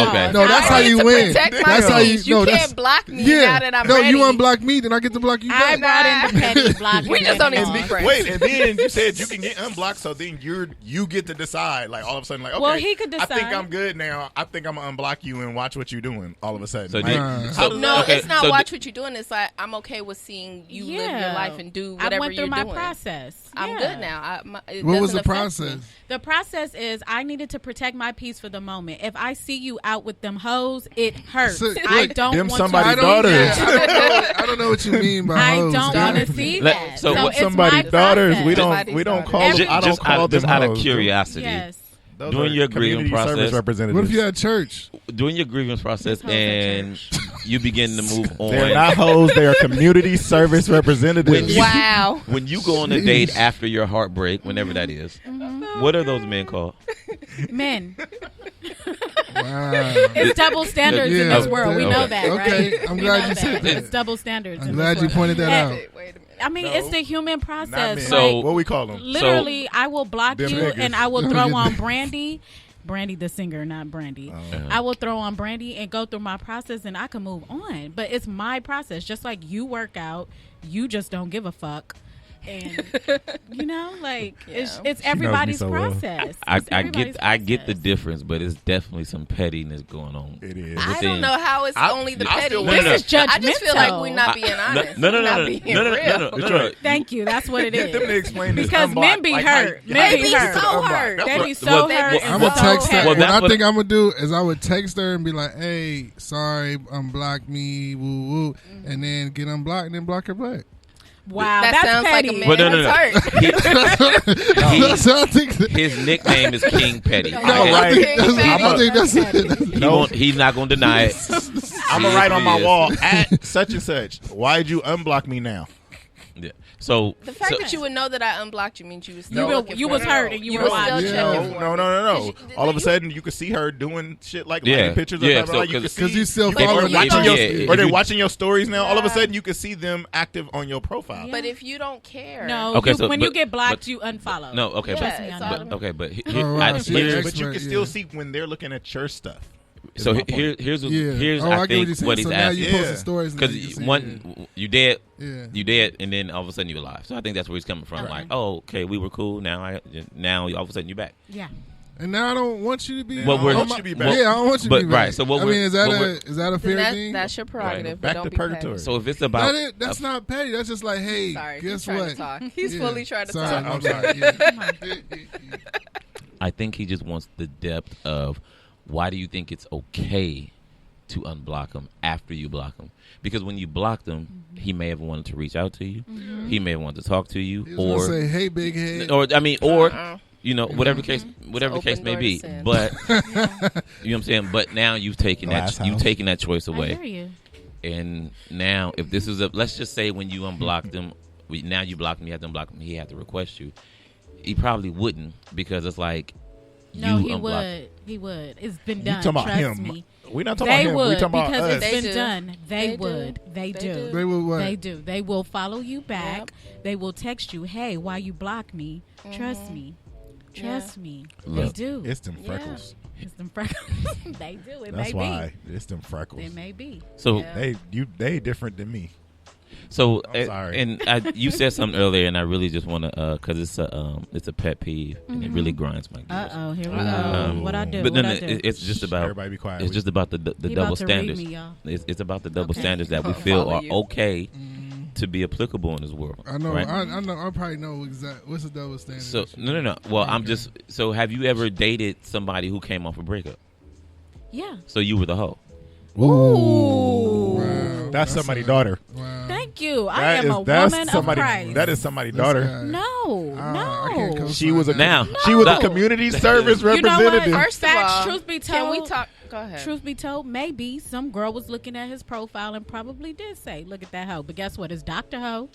Okay. No, that's how you win. That's how you. You can't block me now that I'm ready. No, you unblock me, then I get to block you back. I brought in the petty blocking. We just don't need to be friends. Wait, and then you said you can get unblocked, so then you get to decide. Like, all of a sudden, like, okay, well, he could decide. I think I'm good now. I think I'm gonna unblock you and watch what you're doing. All of a sudden, so it's not watch what you're doing. It's like, I'm okay with seeing you live your life and do whatever you're doing. I went through my process. I'm good now. What was the process? The process is I needed to protect my peace for the moment. If I see you you out with them hoes, it hurts. So, I look, don't them want somebody's to. daughters. I don't know what you mean by I hoes. don't want to see that. So So it's somebody's my daughters. process. We Somebody's don't call. daughters. I don't call them just out of hoes. curiosity. Yes. Those During are your grieving community service process- representatives. What if you had church? During your grievance process Hoes at and you begin to move on. They're not hoes. They are community service representatives. Wow. When you go on a date after your heartbreak, whenever that is, what are those men called? Men. Wow. It's double standards in Yeah, this world. We okay. know that, Okay, right? I'm We glad know you said that. It's double standards. I'm in glad this you world. pointed that And- out. Wait a minute. I mean, No. it's the human Not process. men. So- What we call them? Literally, I will block Them you niggas. and I will throw on Brandy. Brandy the singer, not Brandy. I will throw on Brandy and go through my process and I can move on. But it's my process. Just like you work out, you just don't give a fuck. And it's everybody's so well. process. I It's everybody's get the process. difference, but it's definitely some pettiness going on. It is. I Within- don't know how it's I- only the I petty. still- No, no, no. This is judgmental. I just feel like we're not being honest. No, no, We're no, not no, being no, no, real. no, no, no. Thank you. That's what it Get them to is. explain this. Because men be hurt. Men They be be hurt. so hurt. They be so well, hurt. well, and I'm gonna so text her. happy. Well, What that's I what- think I'm gonna do is I would text her and be like, "Hey, sorry, unblock me, woo woo," and then get unblocked and then block her back. Wow, That that's sounds petty. like a man Well, no, no, that's no. hurt. That's what I think. His nickname is King Petty. No, I'm I think King that's, Petty. I think that's He won't, he's not going to deny it. I'm He gonna write is on what my he is. wall at such and such. Why'd you unblock me now? Yeah. So The fact that you would know that I unblocked you means you was still looking you for was me. hurt and you You were were still watching. checking for No. me. All of a sudden, you could see her doing shit like Yeah. liking pictures or Yeah, whatever. so Like, you could 'cause see you still can- following or watching them. your, Yeah, or they're you- watching your stories now. All of a Yeah. sudden, you could see them active on your profile. But if you don't care, No, Okay, you, so- when you but- get blocked, but- you unfollow. no, okay, Yeah, Trust me, it's I know. automatic. okay, but Oh, wow. I, See, here's, ex- But you can Expert, still yeah. see when they're looking at your stuff. is so my point. here's Yeah. here's oh, I get think what you're saying. what he's So now asking. you Yeah. posting stories and then you Because see one, you dead, Yeah. you dead, and then all of a sudden you alive. So I think that's where he's coming from. Okay. Like, oh, okay, we were cool. Now all of a sudden you back. Yeah. And now I don't want you to be. Well, we're- on want my- you to be back. Yeah, I don't want you But- to be back. right, so what I we're- mean, is what that a fair then thing? that's your prerogative. Right. But Back don't to be purgatory. petty. So if it's about That's not petty. That's just like, hey, Sorry, he's guess trying what? to talk. He's Yeah. fully trying to Sorry, talk. I'm sorry. sorry. Yeah. I think he just wants the depth of why do you think it's okay to unblock him after you block him? Because when you blocked him, he may have wanted to reach out to you. He may have wanted to talk to you, He was or gonna say, hey, big head. Uh-uh. you know, whatever case open may door be. to sin. But you know what I'm saying. But now you've taken Glass that house. choice I away, hear you. and now if this is let's just say when you unblocked him, now you blocked him, you have to unblock him. He had to request you. He probably wouldn't because it's like No, you he unblocked. would. He would. It's been You done. talking about Trust him? me. We're not talking They about him. would We're talking about because us. it's They been do. done. They They do. would. They They do. do. They would what? They do. They will follow you back. Yep. They will text you, "Hey, why you block me? Trust me. Trust me." Look, they do. It's them Yeah. freckles. It's them freckles. They do. It That's may why it's them freckles. be. It may be. So Yeah. They different than me. So, I'm sorry. and you said something earlier, and I really just want to, because it's a pet peeve, and it really grinds my gears. Here we Uh-oh. go. What I do? But What no, I do? it's just about Everybody be quiet. it's just about the He double about to read standards. me, y'all. It's about the double Okay. standards that we I'll feel follow are you. okay to be applicable in this world. I know. right? I know. I probably know exactly what's the double standard. So no. Well, I'm Okay. just so. Have you ever dated somebody who came off a breakup? Yeah. So you were the hoe. Ooh. Wow, That's somebody's daughter. Wow. Thank you. I That am is- a that's woman of somebody- Christ. That is somebody's This daughter. guy. No, I can't no. co-sign She was a that. Now she was a No. community service You know what? representative. First of Facts, all, truth be can we told- talk? Go ahead. Truth be told, maybe some girl was looking at his profile and probably did say, "Look at that hoe." But guess what? It's Dr. Ho.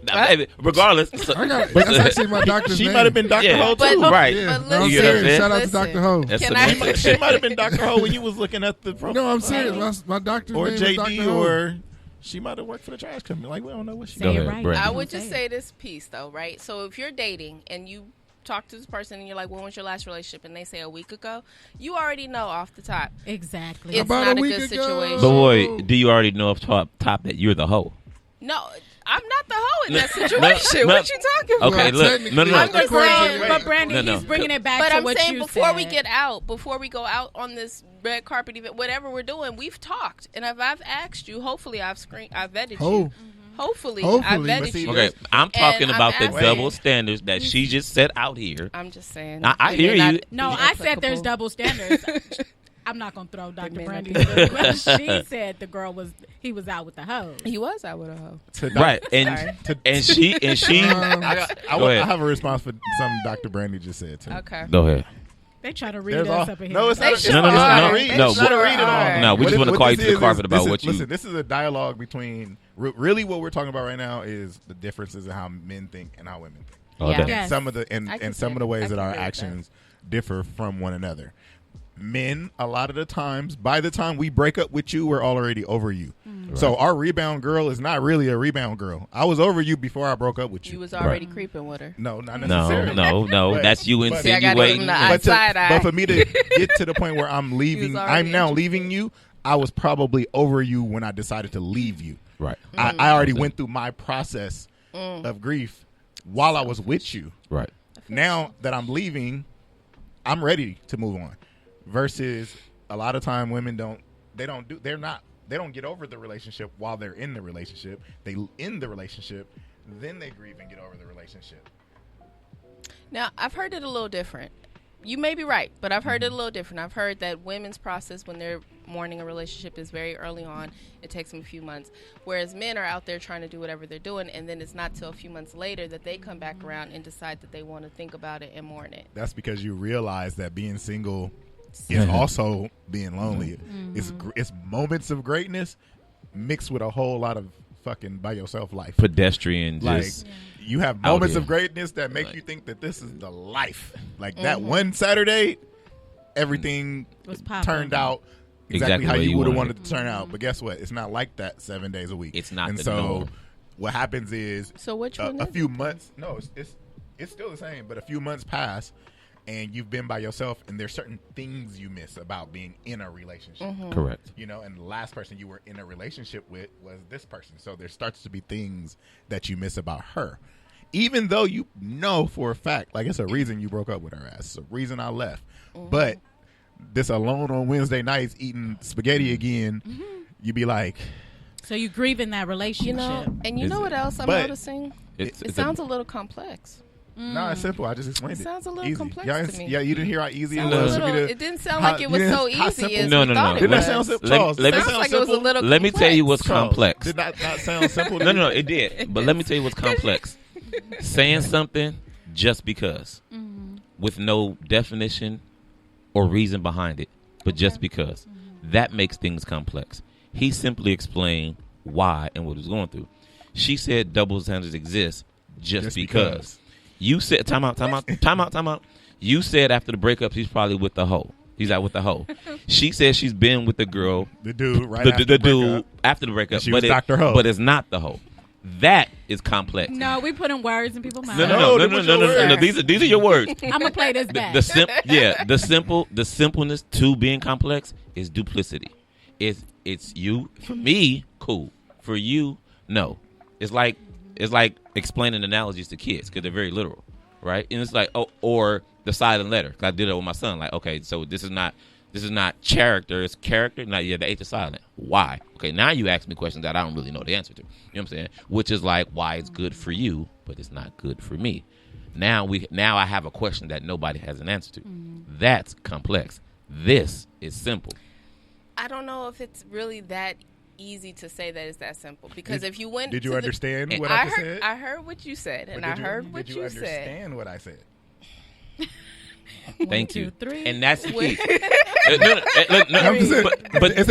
Baby, regardless. So, I got. That's actually my doctor's She name. might have been Dr. Yeah. Ho But- too. right. Yeah, But no, I'm You get what I'm serious. saying? Shout out to Listen. Dr. Ho. That's Can amazing. She might have been Dr. Ho when you was looking at the profile. No, I'm serious. My doctor's Or name is Dr. JD, Ho. or she might have worked for the trash company. Like, we don't know what she Go Say ahead, it right. Brandon. I Don't would just it. say this piece though, right? So if you're dating and you talk to this person and you're like, "When was your last relationship?" and they say a week ago, you already know off the top. Exactly. It's About not a a week good ago. situation. But boy, do you already know off top that you're the hoe? No, I'm not the hoe in that No, situation. no. What you talking about? Okay, Well, look, technically, no. I'm just saying, but Brandon, No. he's bringing it back But to I'm what saying you before said. we get out, before we go out on this red carpet event, whatever we're doing, we've talked. And if I've asked you, hopefully I've vetted Ho. you. Hopefully I've Hopefully. vetted But see, you. Okay, I'm talking I'm about the asking- double standards that she just set out here. I'm just saying. I it hear may not you. be No, I said there's applicable. double standards. I'm not gonna throw Dr. Brandy. She said he was out with the hoe. He was out with a hoe. Right, and she. I have a response for something Dr. Brandy just said too. Okay, go ahead. They try to read us up in here. No, it's not. No. It's not a read at all. No, we just want to call you to the carpet about what you. Listen, this is a dialogue between. Really, what we're talking about right now is the differences in how men think and how women think. Oh, Yeah. Yes. Some of the ways that our agree with actions differ from one another. Men, a lot of the times, by the time we break up with you, we're already over you. Right. So our rebound girl is not really a rebound girl. I was over you before I broke up with you. you was already creeping with her. No, not necessarily. No. But- That's you but- See, I gotta give insinuating. him the eye. But for me to get to the point where I'm leaving, already I'm now interested. leaving you. I was probably over you when I decided to leave you. Right. I already went through my process of grief while I was with you. Right. Now that I'm leaving, I'm ready to move on. Versus a lot of time women don't get over the relationship while they're in the relationship. They end the relationship, then they grieve and get over the relationship. Now, I've heard it a little different. You may be right, but I've heard it a little different. I've heard that women's process when they're mourning a relationship is very early on. It takes them a few months. Whereas men are out there trying to do whatever they're doing, and then it's not till a few months later that they come back around and decide that they want to think about it and mourn it. That's because you realize that being single is also being lonely. It's moments of greatness mixed with a whole lot of fucking by yourself life. Pedestrian, Like just you have moments here. of greatness that make you think that this is the life. Like that one Saturday, everything Was popping. turned out Exactly how the way you you would have wanted wanted it to turn out. But guess what? It's not like that 7 days a week. It's not And the so norm. what happens is So which one a is few it? months. No, it's still the same. But a few months pass, and you've been by yourself, and there's certain things you miss about being in a relationship. correct. You know, and the last person you were in a relationship with was this person. So there starts to be things that you miss about her. Even though you know for a fact, like it's a reason you broke up with her ass. It's a reason I left. But this alone on Wednesday nights eating spaghetti again, you be like, So you grieve in that relationship. You know, and you Is know it? what else I'm But- noticing? It's It sounds a little complex. nah, it's simple. I just explained It it. sounds a little Easy. complex yeah, to me. Yeah, you didn't hear how easy it Sounds was a for me little, to. it didn't sound how- like it you was didn't- so how easy simple- as No, we no, thought no. it Didn't that was. sound simple? Let- Charles, let me- did that Sounds sound like it was a simple? little Let me tell you what's complex. complex. Did not sound simple? to No, you? no, it did. But let me tell you what's complex. Saying something just because, with no definition or reason behind it, but just because, that makes things complex. He simply explained why and what he was going through. She said double standards exist just because. You said time out. You said after the breakup he's probably with the hoe. He's out with the hoe. She said she's been with the girl, The dude, right? the after the dude breakup. after the breakup, She was but Dr. Ho. but it's not the hoe. That is complex. No, we putting words in people's mouths. No. These are your words. I'm gonna play this back. The simpleness to being complex is duplicity. It's you. For me, cool. For you, no. It's like explaining analogies to kids because they're very literal, right? And it's like, or the silent letter. 'Cause I did it with my son. Like, okay, so this is not character. It's character. Now, yeah, the H is silent. Why? Okay, now you ask me questions that I don't really know the answer to. You know what I'm saying? Which is like, why it's good for you, but it's not good for me. Now I have a question that nobody has an answer to. That's complex. This is simple. I don't know if it's really that easy to say that it's that simple because if you went, Did you to understand the, what I just heard, said? I heard what you said, and Or I did heard what Did you you said. understand what I said? Thank 1, you. 2, 3. And that's the key. I'm just saying, but it's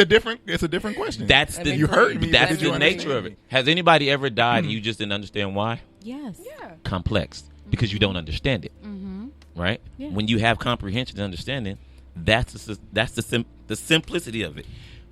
a different question. that's Let the me you heard me. That's Did you the nature of understand? it. Has anybody ever died and you just didn't understand why? Yes. Yeah. Complex because you don't understand it, right? Yeah. When you have comprehension and understanding, that's the simplicity of it.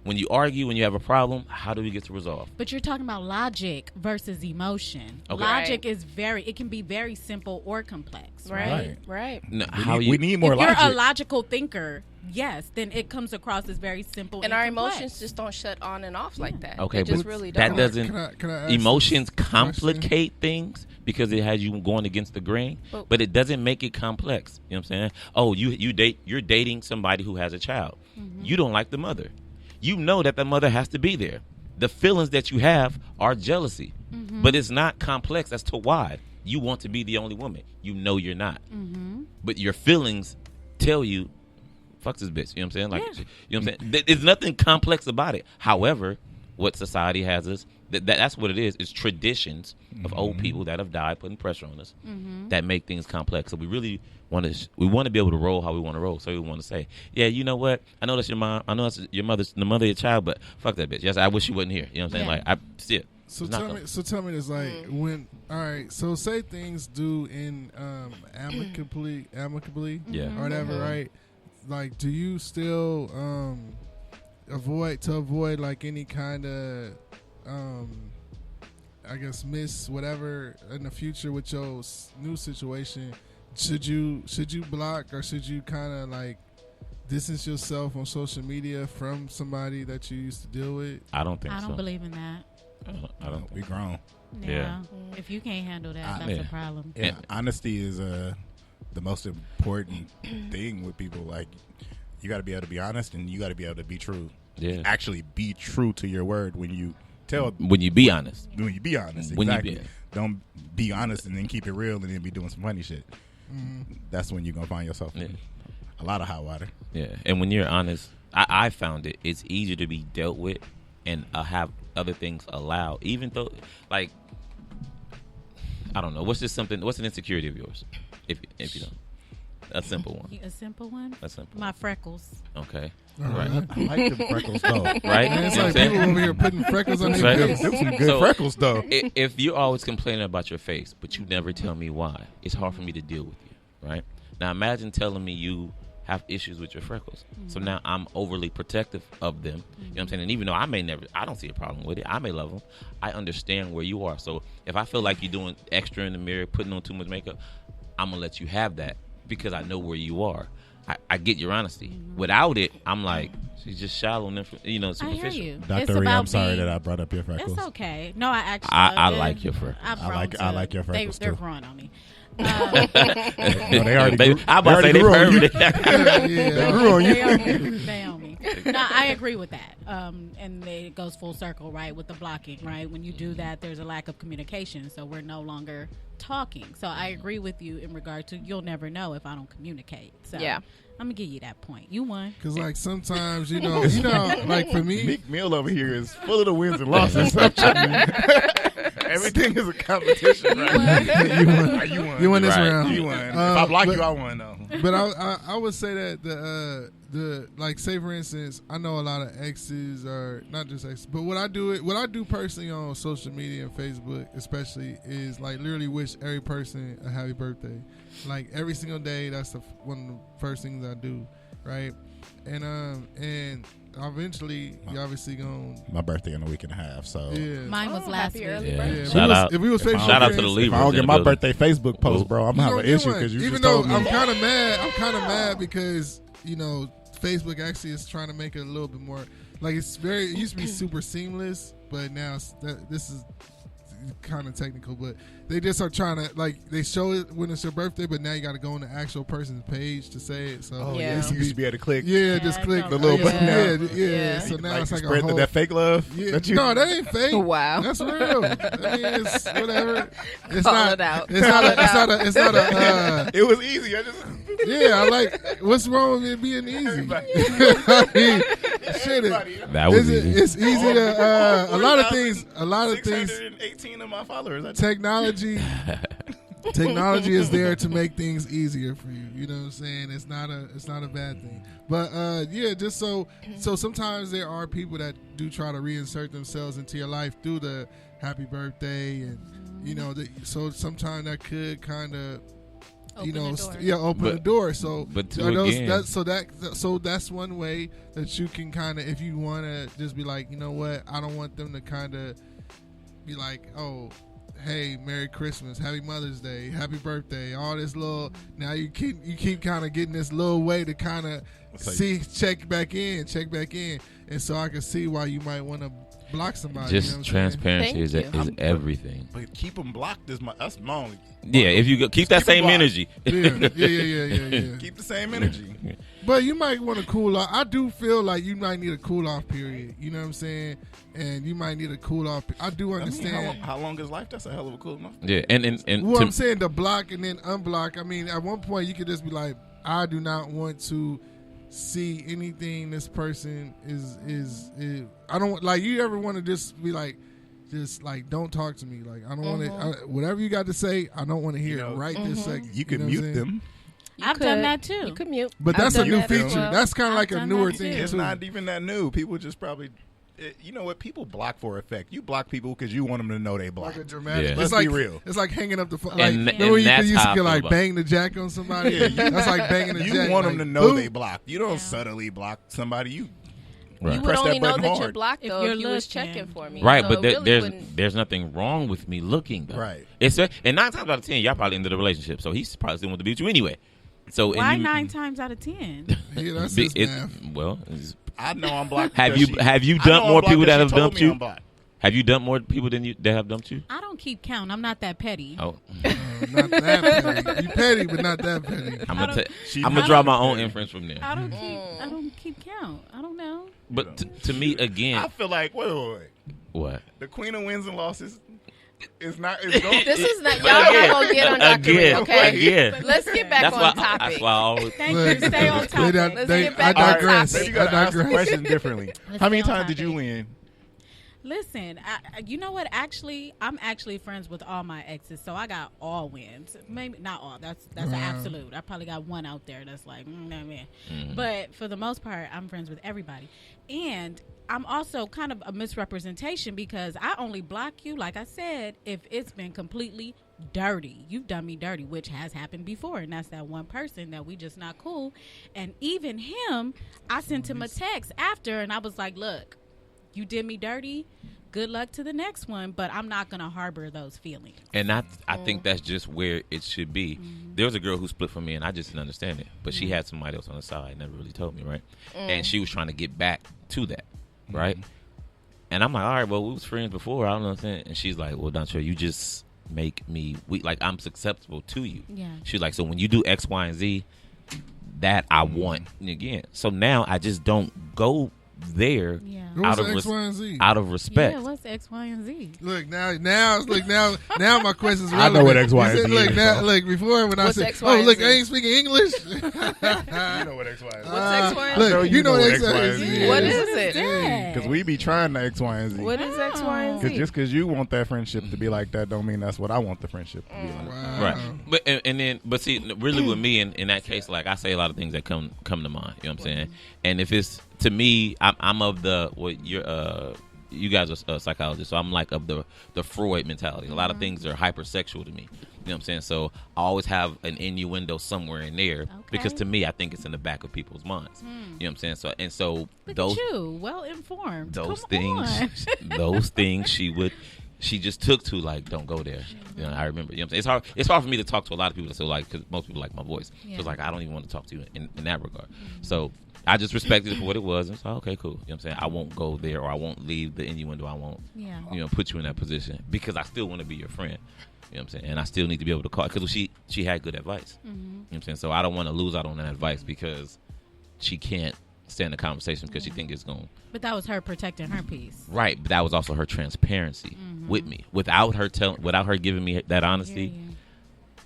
When you argue, when you have a problem, how do we get to resolve? But you're talking about logic versus emotion. Okay. Logic is it can be very simple or complex, right? Right. No, We need more If logic. you're a logical thinker, yes, then it comes across as very simple. And our complex. emotions just don't shut on and off like that. Okay, they just but really that don't. doesn't. Can I ask Emotions this question? complicate things because it has you going against the grain, But- but it doesn't make it complex. You know what I'm saying? Oh, you're dating somebody who has a child. You don't like the mother. You know that the mother has to be there. The feelings that you have are jealousy, but it's not complex as to why you want to be the only woman. You know you're not, but your feelings tell you fuck this bitch. You know what I'm saying? Like, you know what I'm saying? There's nothing complex about it. However, what society has is that's what it is. It's traditions of old people that have died putting pressure on us that make things complex. So we really want to be able to roll how we want to roll. So we want to say, yeah, you know what? I know that's your mom. I know that's your mother's the mother of your child, but fuck that bitch. Yes, I wish she wasn't here. You know what I'm saying? Like, I see it. So tell me this, like, when, all right, so say things do in amicably, or whatever, right? Like, do you still avoid like any kind of I guess miss whatever in the future with your new situation? Should you block, or should you kind of like distance yourself on social media from somebody that you used to deal with? I don't think so. I don't believe in that. I don't. We grown. Yeah. If you can't handle that, that's a problem. Yeah, honesty is the most important thing with people. Like, you got to be able to be honest, and you got to be able to be true. Yeah, actually be true to your word when you tell. When you be honest. When you be honest, exactly. Don't be honest and then keep it real and then be doing some funny shit. That's when you're gonna find yourself in a lot of hot water. Yeah, and when you're honest, I found it's easier to be dealt with and have other things allowed, even though, like, I don't know, what's an insecurity of yours, if you don't. A simple one. A simple one? A simple My freckles. Okay. Right. I like the freckles, though. Right? Man, it's like people over here putting freckles on their face. Them some good freckles, though. If you're always complaining about your face, but you never tell me why, it's hard for me to deal with you, right? Now, imagine telling me you have issues with your freckles. So now I'm overly protective of them. You know what I'm saying? And even though I don't see a problem with it. I may love them. I understand where you are. So if I feel like you're doing extra in the mirror, putting on too much makeup, I'm going to let you have that because I know where you are. I get your honesty. Without it, I'm like, she's just shallow and superficial. I hear you. Dr. Ree, I'm sorry that I brought up your freckles. It's okay. No, I actually I like your freckles. I like your freckles They're too. growing on me. No, they already grew. I'm about to say they permanent. They grew on you. They own me. No, I agree with that. And it goes full circle, right, with the blocking, right? When you do that, there's a lack of communication, so we're no longer talking. So I agree with you in regard to you'll never know if I don't communicate. So yeah. I'm gonna give you that point. You won. Because like sometimes you know, like for me, Meek Mill over here is full of the wins and losses. Everything is a competition, right? You won this round. You won. If I block you, I won though. But I would say that the like, say for instance, I know a lot of exes, or not just exes, but what I do personally on social media and Facebook especially is like literally wish every person a happy birthday. Like every single day, that's one of the first things I do, right? And eventually, you obviously gonna. My birthday in a week and a half, so yeah. Mine was last week. Yeah. Shout out. If we was Facebook Shout out to the friends, Libras. if I don't get my birthday Facebook post, bro, I'm gonna have an issue because you even just though told me. I'm kind of mad because Facebook actually is trying to make it a little bit more like it used to be super seamless, but now this is kind of technical, but they just are trying to, like, they show it when it's your birthday, but now you got to go on the actual person's page to say it. So yeah. You used to be able to click. Yeah, just click the little button. Yeah. So now it's like a whole. That fake love. Yeah. No, that ain't fake. Wow. That's real. I mean, it's whatever. It's Call not. it out. It's not a. It was easy. I just. Yeah, I like. What's wrong with it being easy? I mean, shit. That was easy. It's easy to. A lot of things. 618 of my followers. Technology is there to make things easier for you. You know what I'm saying? It's not a bad thing. But just so sometimes there are people that do try to reinsert themselves into your life through the happy birthday, and so sometimes that could kind of open the door. So that's one way that you can kind of, if you want to just be like, you know what, I don't want them to kind of be like, oh, hey, Merry Christmas, Happy Mother's Day, Happy Birthday, all this little. Now you keep kind of getting this little way to kind of check back in, and so I can see why you might want to block somebody. Just transparency is everything. But keep them blocked. That's my only. Yeah, if you keep that same energy. Yeah. Keep the same energy. But you might want to cool off. I do feel like you might need a cool off period. You know what I'm saying? And you might need a cool off. I do understand. I mean, how long is life? That's a hell of a cool off. Yeah, and well, I'm saying to block and then unblock. I mean, at one point you could just be like, I do not want to see anything this person is I don't like. You ever want to just be like, just like, don't talk to me. Like, I don't want to. Whatever you got to say, I don't want to hear it right this second. You can mute them. I've done that too. You can mute. But that's a new feature. Well. That's kind of like a newer thing. It's not even that new. People just probably. You know what? People block for effect. You block people because you want them to know they block. Like a dramatic. Yeah. Let's be real. It's like hanging up the phone. And like, remember that's you used how to I like feel bang the jack on somebody? That's like banging the jack. You want them like, to know they block. You don't subtly block somebody. You Right. You would only know that hard. you're blocked though if you was looking. checking for me. Right, so but there's nothing wrong with me looking though. Right. And 9 times out of 10, y'all probably into the relationship, so he's probably still want to be with you anyway. So why 9 times out of 10? Yeah, that's his math. Well, I know I'm blocked. have you dumped more people that have dumped you? Have you dumped more people than you that have dumped you? I don't keep count. I'm not that petty. Oh, not that petty. You petty, but not that petty. I'm gonna draw my own inference from there. I don't keep count. I don't know. But to me, again, I feel like wait. What? The queen of wins and losses is not. This is not. Y'all not gonna get on Dr. Ray, okay? Again. Let's get back on topic. That's why I always. Thank you. Stay on topic. Let's get back I on digress. topic. You gotta ask the question differently. How many stay on times did you topic. win? Listen, you know what? Actually, I'm actually friends with all my exes, so I got all wins. Maybe not all. That's an absolute. I probably got one out there that's like, nah, man. But for the most part, I'm friends with everybody, and I'm also kind of a misrepresentation because I only block you, like I said, if it's been completely dirty. You've done me dirty, which has happened before, and that's that one person that we just not cool. And even him, I sent him a text after, and I was like, look. You did me dirty. Good luck to the next one, but I'm not going to harbor those feelings. And I think that's just where it should be. There was a girl who split from me, and I just didn't understand it. But she had somebody else on the side, never really told me, right? And she was trying to get back to that, right? And I'm like, all right, well, we was friends before. I don't know what I'm saying. And she's like, well, Dontre, you just make me weak. Like, I'm susceptible to you. Yeah. She's like, so when you do X, Y, and Z, that I want again. So now I just don't go there out of X, Y, and Z? Out of respect. Yeah, what's X, Y, and Z? Look now my question's relevant. I know what X, Y, and Z look is. Now, look before when What's I said, X, Y, and look, Z? I ain't speaking English. You know what X, Y, is. What's X, Y, and Z? Look, you know what X, Y, and Z is. What is it? Because we be trying the X, Y, and Z. What is X, Y, and Z? Because just because you want that friendship to be like that, don't mean that's what I want the friendship to be like. Wow. Right. But see, really with me in that case, like I say a lot of things that come to mind. You know what I'm saying? And if it's to me, I'm of the you guys are psychologists, so I'm like of the Freud mentality. A lot of things are hypersexual to me. You know what I'm saying? So I always have an innuendo somewhere in there because to me, I think it's in the back of people's minds. You know what I'm saying? So Look those at you, well informed. those Come things, on. those things she just took to like, don't go there. You know, I remember. You know what I'm saying? It's hard for me to talk to a lot of people. So like, because most people like my voice. So it's like I don't even want to talk to you in that regard. So I just respected it for what it was. And so okay, cool. You know what I'm saying? I won't go there, or I won't leave the innuendo. I won't, put you in that position because I still want to be your friend. You know what I'm saying? And I still need to be able to call because she had good advice. You know what I'm saying? So I don't want to lose out on that advice because she can't stand the conversation because she thinks it's going. But that was her protecting her peace. Right, but that was also her transparency with me. Without her giving me that honesty. You know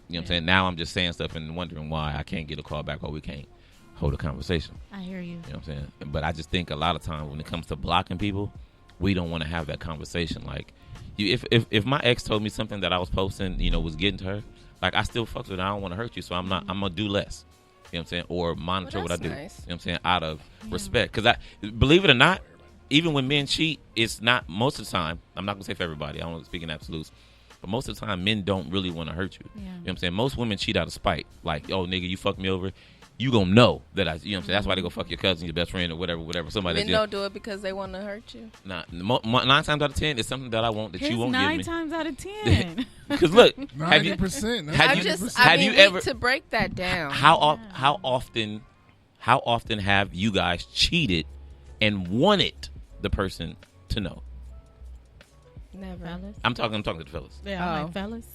what I'm saying? Now I'm just saying stuff and wondering why I can't get a call back or we can't hold a conversation. I hear you. You know what I'm saying? But I just think a lot of times when it comes to blocking people, we don't want to have that conversation. Like, if my ex told me something that I was posting, was getting to her, like I still fucks with her. I don't want to hurt you, so I'm gonna do less. You know what I'm saying? Or monitor what I do. Nice. You know what I'm saying? Out of respect. Because I believe it or not, even when men cheat, it's not most of the time. I'm not gonna say for everybody. I don't speak in absolutes. But most of the time, men don't really want to hurt you. You know what I'm saying? Most women cheat out of spite. Like, oh, nigga, you fucked me over. You gonna know that you know what I'm saying? That's why they go fuck your cousin, your best friend, or whatever. Somebody Men don't do it because they want to hurt you. Nah, 9 times out of 10, it's something that I want that you won't give me. 9 times out of 10. Because look, 90%. Have you ever to break that down? How often have you guys cheated and wanted the person to know? Never. Fellas? I'm talking to the fellas. Yeah, I'm like, fellas.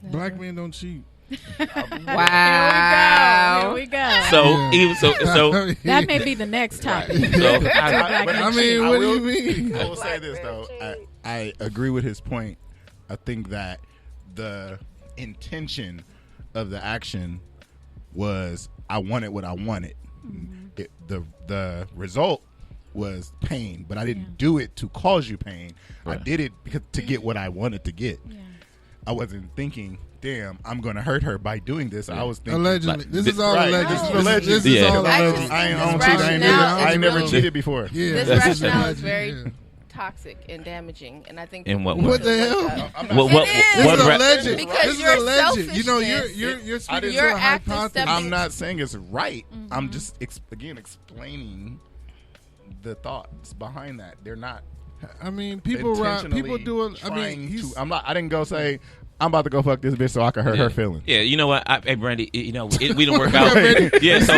Black men don't cheat. Wow. Here we go. So that may be the next topic. So I mean, what do you mean? I will say this though. I agree with his point. I think that the intention of the action was I wanted what I wanted. The result was pain, but I didn't do it to cause you pain. Right. I did it to get what I wanted to get. Yeah. I wasn't thinking, damn, I'm going to hurt her by doing this. Yeah. I was thinking, allegedly. Like, this is all alleged. This is alleged. This is all alleged. I ain't never cheated before. Yeah, this rationale is very toxic and damaging, and I think. In what way? What the hell? This is alleged. Because you're alleged. You know, you're speaking to a hypothesis. I'm not saying it's right. Mm-hmm. I'm just explaining the thoughts behind that. They're not. I mean, people do it. I mean, I didn't go say, I'm about to go fuck this bitch so I can hurt her feelings. Yeah, you know what? Hey, Brandy, we didn't work out. Yeah, so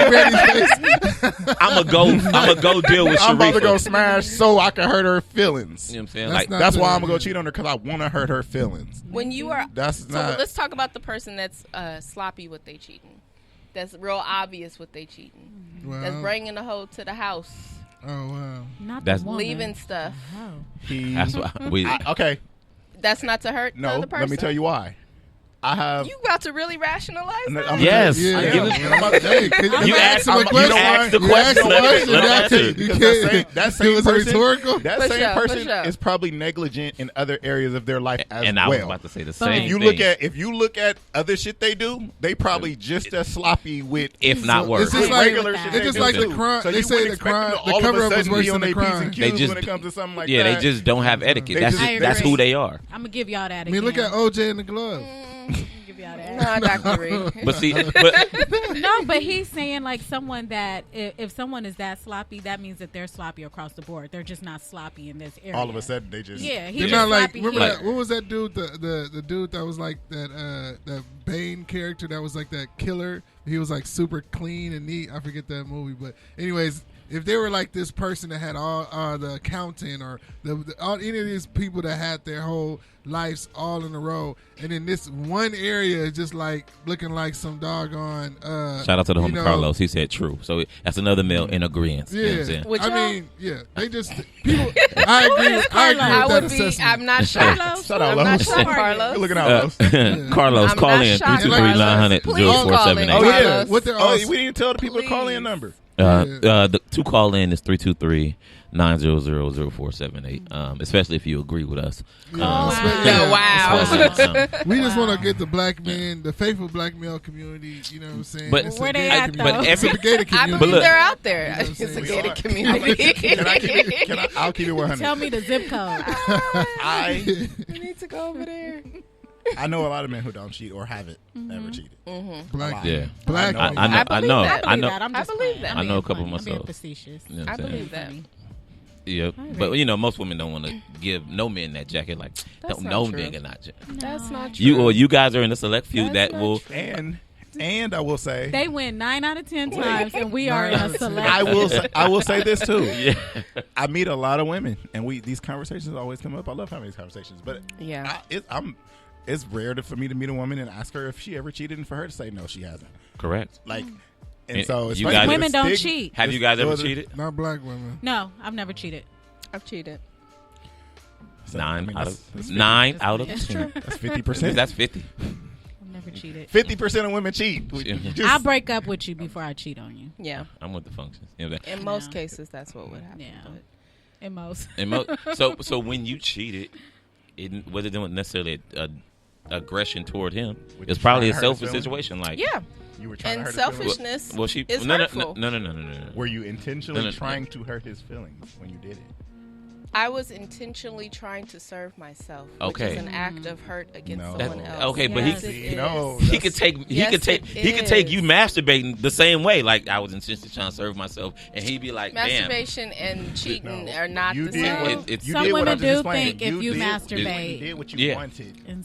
I'm gonna go deal with Sharifa. I'm about to go smash so I can hurt her feelings. You know what I'm saying? That's why I'm gonna go cheat on her, because I want to hurt her feelings. When you are, let's talk about the person that's sloppy with they cheating. That's real obvious with they cheating. Well, that's bringing the hoe to the house. Oh wow! That's leaving stuff. That's why okay. That's not to hurt the other person. Let me tell you why. You about to really rationalize that? Yes. You asked the question. Let that same person is probably negligent in other areas of their life as well. And I was about to say the same thing. If you look at other shit they do, they probably just as sloppy with, if not worse. It's just regular shit. It's just like the crime. They say the crime. The cover up is worse than the crime. They just, when it comes to something like that. Yeah, they just don't have etiquette. That's who they are. I'm gonna give y'all that. I mean, look at OJ in the glove. No, Dr. Reed. But he's saying like someone that if someone is that sloppy, that means that they're sloppy across the board. They're just not sloppy in this area. All of a sudden, they just they're not like. Remember that? What was that dude? The dude that was like that Bane character that was like that killer. He was like super clean and neat. I forget that movie, but anyways. If they were like this person that had all the accountant or any of these people that had their whole lives all in a row, and in this one area is just like looking like some doggone. Shout out to the homie Carlos. He said true. So that's another male in agreement. Yeah, you know I mean, yeah, they just people. I agree with that assessment. I'm not shocked. Shout out, I'm not shocked, Carlos. You're looking out, Carlos, call in 323-900-0478. We didn't tell the people to call in number. The to call in is 323-900-0478. Especially if you agree with us. Wow. We just want to get the black men, the faithful black male community. You know what I'm saying? But where they at though? I believe they're out there. It's a gated community. I'll keep it 100. Tell me the zip code. We need to go over there. I know a lot of men who don't cheat or haven't ever cheated. Black, black. I believe that. I know a couple of myself. I'm being facetious. You know I believe that. Yeah, but most women don't want to give no men that jacket. Like, no nigga not jacket. That's not true. You guys are in the select few that will. And I will say they win 9 out of 10 times, and we are in a select. I will say this too. Yeah. I meet a lot of women, and these conversations always come up. I love having these conversations, but it's rare for me to meet a woman and ask her if she ever cheated, and for her to say no, she hasn't. Correct. Like, and so it's women don't cheat. Have you guys ever cheated? Not black women. No, I've never cheated. I've cheated. So, 9 out of 10. That's 50%. That's 50. I've never cheated. 50% of women cheat. I'll break up with you before I cheat on you. Yeah, I'm with the functions. In most cases, that's what would happen. Yeah, in most. So when you cheated, it wasn't necessarily aggression toward him. It's probably a selfish situation. Like you were trying to hurt selfishness. His feelings? Is hurtful. No. Were you intentionally trying to hurt his feelings when you did it? I was intentionally trying to serve myself, which is an act of hurt against someone else. Okay, but yes, he could take you masturbating the same way. Like, I was intentionally trying to serve myself, and he'd be like, masturbation and cheating are not the same. Some women do think if you masturbate, you did what you wanted.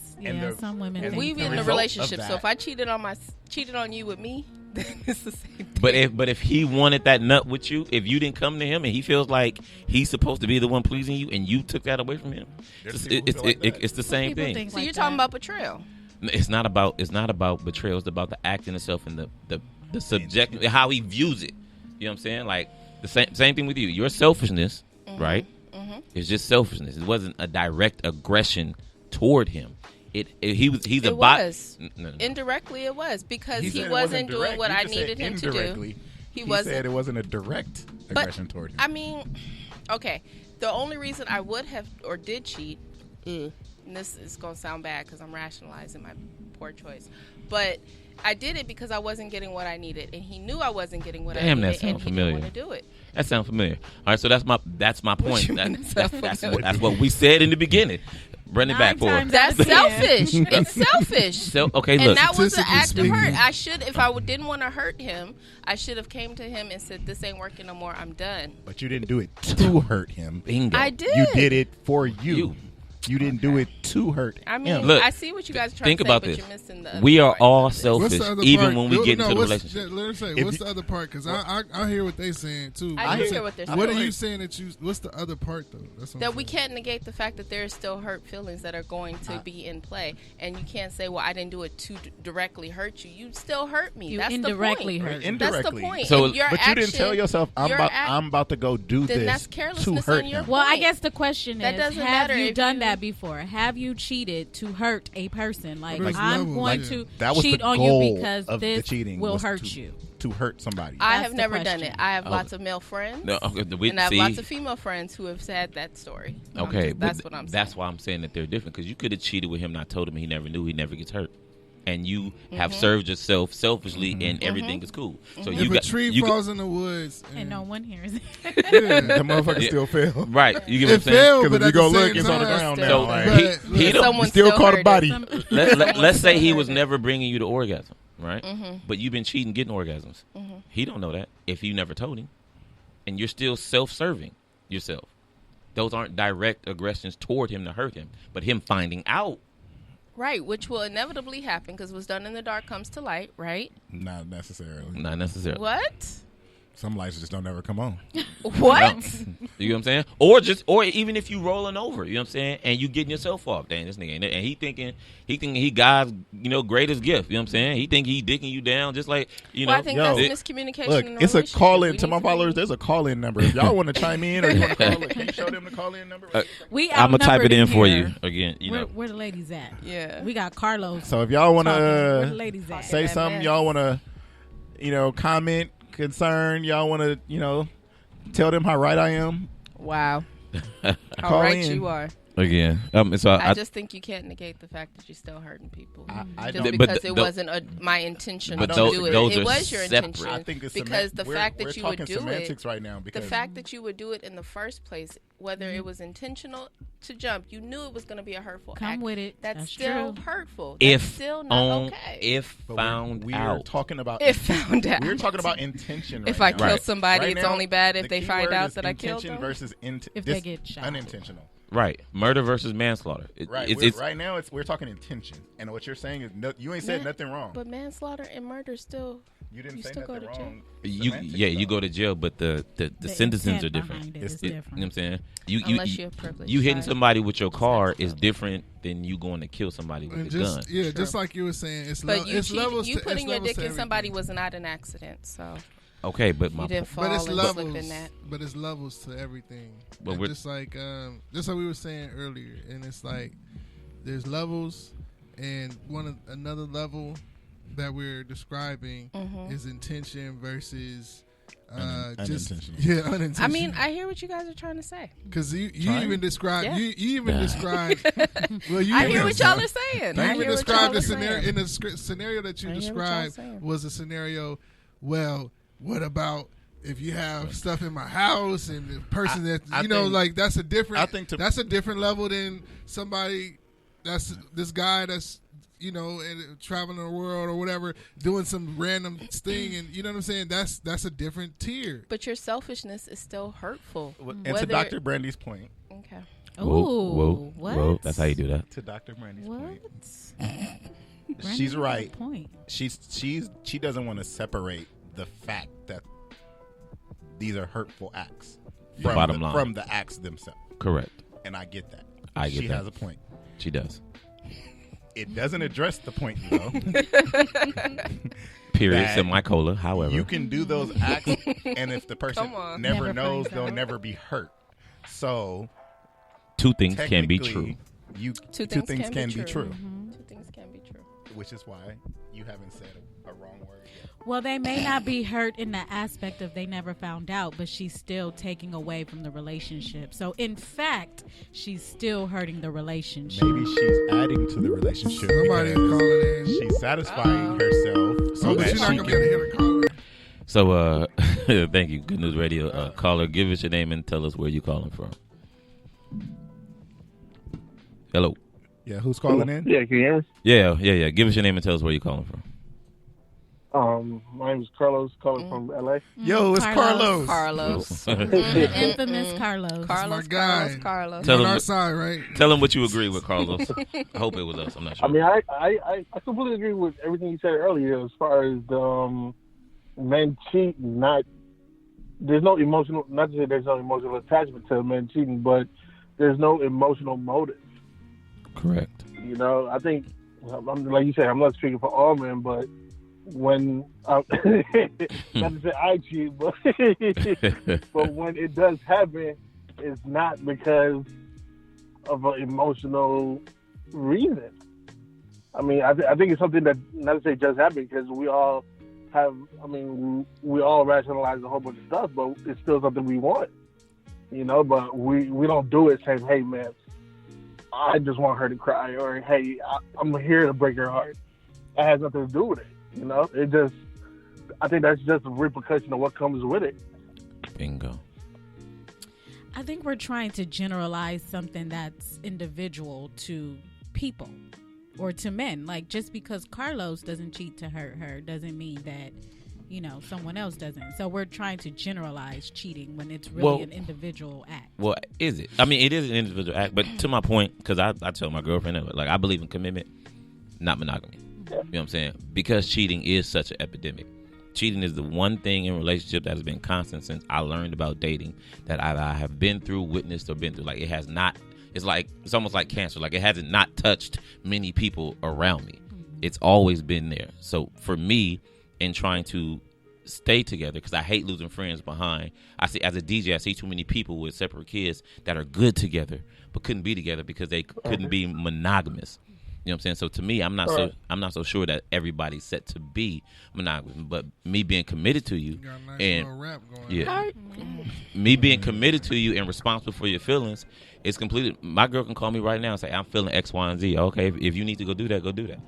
Some women think we in a relationship, so if I cheated on you with me, then it's the same thing. But if he wanted that nut with you, if you didn't come to him and he feels like he's supposed to be the one pleasing you, and you took that away from him, it's the same thing. So you're talking about betrayal. It's not about betrayal. It's about the act in itself and the subject, how he views it. You know what I'm saying? Like the same thing with you. Your selfishness, right? It's just selfishness. It wasn't a direct aggression toward him. He's a bot. Indirectly, it was because he wasn't doing what I needed him to do. He wasn't. said it wasn't a direct aggression toward him. I mean, okay. The only reason I would have or did cheat, and this is going to sound bad because I'm rationalizing my poor choice, but I did it because I wasn't getting what I needed, and he knew I wasn't getting what I needed, that sounds familiar. He didn't want to do it. That sounds familiar. All right, so that's my point. That's what we said in the beginning. Run it back for her. That's selfish. It's selfish. Okay, and look. that was an act of hurt. I should, if I didn't want to hurt him, I should have came to him and said, "This ain't working no more. I'm done." But you didn't do it to hurt him. Bingo. I did. You did it for you. You didn't do it to hurt him. I mean, Look, I see what you guys are trying think to say, about but this. you're missing the We are all part. selfish, even when we get into the relationship. Let her say, what's the other part? Because I hear what they're saying too. I do hear what they're saying. What are you saying that you? What's the other part though? That's what that we can't negate the fact that there is still hurt feelings that are going to be in play, and you can't say, "Well, I didn't do it to directly hurt you." You still hurt me. You That's indirectly the point. hurt me. That's the point. So, and your but you didn't tell yourself, "I'm about to go do then this." that's to carelessness hurt on your him. Well, I point. guess the question That is, doesn't have matter you if done you- that before? Have you cheated to hurt a person? Like, There's I'm levels, going yeah. to That was cheat the on goal you because of the this cheating will was hurt to- you. to hurt somebody. I That's have the never done question. it. I have lots of male friends, No, okay, and I have lots of female friends who have said that story. Okay, That's what I'm saying. That's why I'm saying that they're different, because you could have cheated with him, not told him, he never knew, he never gets hurt, and you have served yourself selfishly, and everything is cool. So If you a got tree falls in the woods, And no one hears it. The motherfucker still failed. right. You get what I'm it saying? failed, Because but if you at the go same look, it's on the time- ground So, now. So Like, he don't. Someone you still caught a hurt body. it. Let's say he still was hurt it. never bringing you to orgasm, right? But you've been cheating, getting orgasms. He don't know that if you never told him, and you're still self-serving yourself. Those aren't direct aggressions toward him to hurt him, but him finding out. Right, which will inevitably happen because what's done in the dark comes to light, right? Not necessarily. Not necessarily. What? Some lights just don't ever come on. What? You know what I'm saying? Or even if you rolling over, you know what I'm saying, and you getting yourself off, dang, this nigga ain't it. And he thinking he God's, greatest gift, you know what I'm saying? He think he dicking you down just like, Well, I think that's miscommunication. Look, in a it's a relationship. call in We to need my to followers. be- There's a call in number. If y'all want to chime in or you want to call it, can you show them the call in number? We I'm gonna type it outnumbered in for here. you again. Where the ladies at? Yeah. We got Carlos. So if y'all want Where the to ladies at? say that something, mess. y'all want to, comment, concern, y'all want to, tell them how right I am. Wow. How Call right in. you are. Again. So I just think you can't negate the fact that you're still hurting people. I Just don't. because it wasn't my intention but to those- do it. those It are was your separate. intention. I think it's because the fact that we're you would talking do semantics it, right now the because fact that you would do it in the first place, whether it was intentional to jump, you knew it was going to be a hurtful Come act. with it. That's true. still hurtful. That's if still not okay. if but found we're out. talking about If found out. we're talking about intention. Right If I now. kill Right. somebody, Right it's now, only bad if the they key find word out is that I killed intention them. versus If they get shot. unintentional. Right. Murder versus manslaughter. Right. It's Right now, we're talking intention, and what you're saying is you ain't said nothing wrong. But manslaughter and murder still. You didn't you say still go nothing to jail. wrong. you Semantics, go to jail, but the sentences intent are different. behind it It's is you know different. what I'm saying? Unless you're privileged. You hitting right? somebody with your car That's is different than you going to kill somebody with And a just gun. yeah, just like you were saying, it's But you it's levels. you to, putting it's your levels dick to in somebody everything. was not an accident, so Okay, but my you didn't fall But it's and levels. slip in that. But it's levels to everything. But And we're- just like we were saying earlier, and it's like there's levels, and another level that we're describing is intention versus just Unintentional. unintentional. I mean, I hear what you guys are trying to say. because you Trying? even describe Yeah. you even describe. Well, you I even hear what y'all are saying. You I even hear what described y'all the are scenario saying. in the scenario that you I hear what y'all described saying. was a scenario. Well, what about if you have stuff in my house and the person that I you know, think- like that's a different. I think that's a different level than somebody that's this guy that's and traveling the world or whatever, doing some random thing, and you know what I'm saying. That's a different tier. But your selfishness is still hurtful. And to Whether- Dr. Brandy's point, Okay. Ooh, what? whoa. That's how you do that. to Dr. Brandy's What? point, she's right. Point. She doesn't want to separate the fact that these are hurtful acts from Bottom line. from the acts themselves, Correct. and I get that. I get she that. has a point. She does. It doesn't address the point though. Period. That Semicolon. However, You can do those acts, and if the person Come on. never Never knows, finds they'll out. never be hurt. So two things can be true. You Two two things things can be true, Two things can be true. which is why you haven't said a wrong word yet. Well, they may not be hurt in the aspect of they never found out, but she's still taking away from the relationship. So, in fact, she's still hurting the relationship. Maybe she's adding to the relationship. Somebody calling in. She's satisfying herself. So but that you're not she going to be able to hear the caller. So, thank you. Good News Radio. Caller, give us your name and tell us where you're calling from. Hello. Yeah, who's calling in? Yeah, can you hear me? Yeah. Give us your name and tell us where you're calling from. My name is Carlos, calling from LA. Yo, it's Carlos. Infamous Carlos. My guy. Carlos. Tell On him, our side, right? tell him what you agree with, Carlos. I hope it was us. I'm not sure. I mean, I completely agree with everything you said earlier as far as men cheating. There's no emotional, not to say there's no emotional attachment to men cheating, but there's no emotional motive. Correct. You know, I think, like you said, I'm not speaking for all men, but when not to say I cheat, but but when it does happen, it's not because of an emotional reason. I mean, I think it's something that not to say just happened because we all have. I mean, we all rationalize a whole bunch of stuff, but it's still something we want. You know, but we don't do it saying, "Hey, man, I just want her to cry," or "Hey, I'm here to break her heart." That has nothing to do with it. You know, I think that's just a repercussion of what comes with it. Bingo. I think we're trying to generalize something that's individual to people or to men. Like, just because Carlos doesn't cheat to hurt her doesn't mean that, you know, someone else doesn't. So we're trying to generalize cheating when it's really an individual act. Well, is it? I mean, it is an individual act, but to my point, because I tell my girlfriend that, like, I believe in commitment, not monogamy. You know what I'm saying? Because cheating is such an epidemic. Cheating is the one thing in relationship that has been constant since I learned about dating that I have been through, witnessed, or been through. Like, it has not, it's almost like cancer. Like, it hasn't not touched many people around me. It's always been there. So for me, in trying to stay together, because I hate losing friends behind, I see, as a DJ, I see too many people with separate kids that are good together but couldn't be together because they couldn't be monogamous. You know what I'm saying? So to me, I'm not so sure that everybody's set to be monogamous. But me being committed to you, me being committed to you and responsible for your feelings, it's completely. My girl can call me right now and say, "I'm feeling X, Y, and Z." Okay, if you need to go do that, go do that.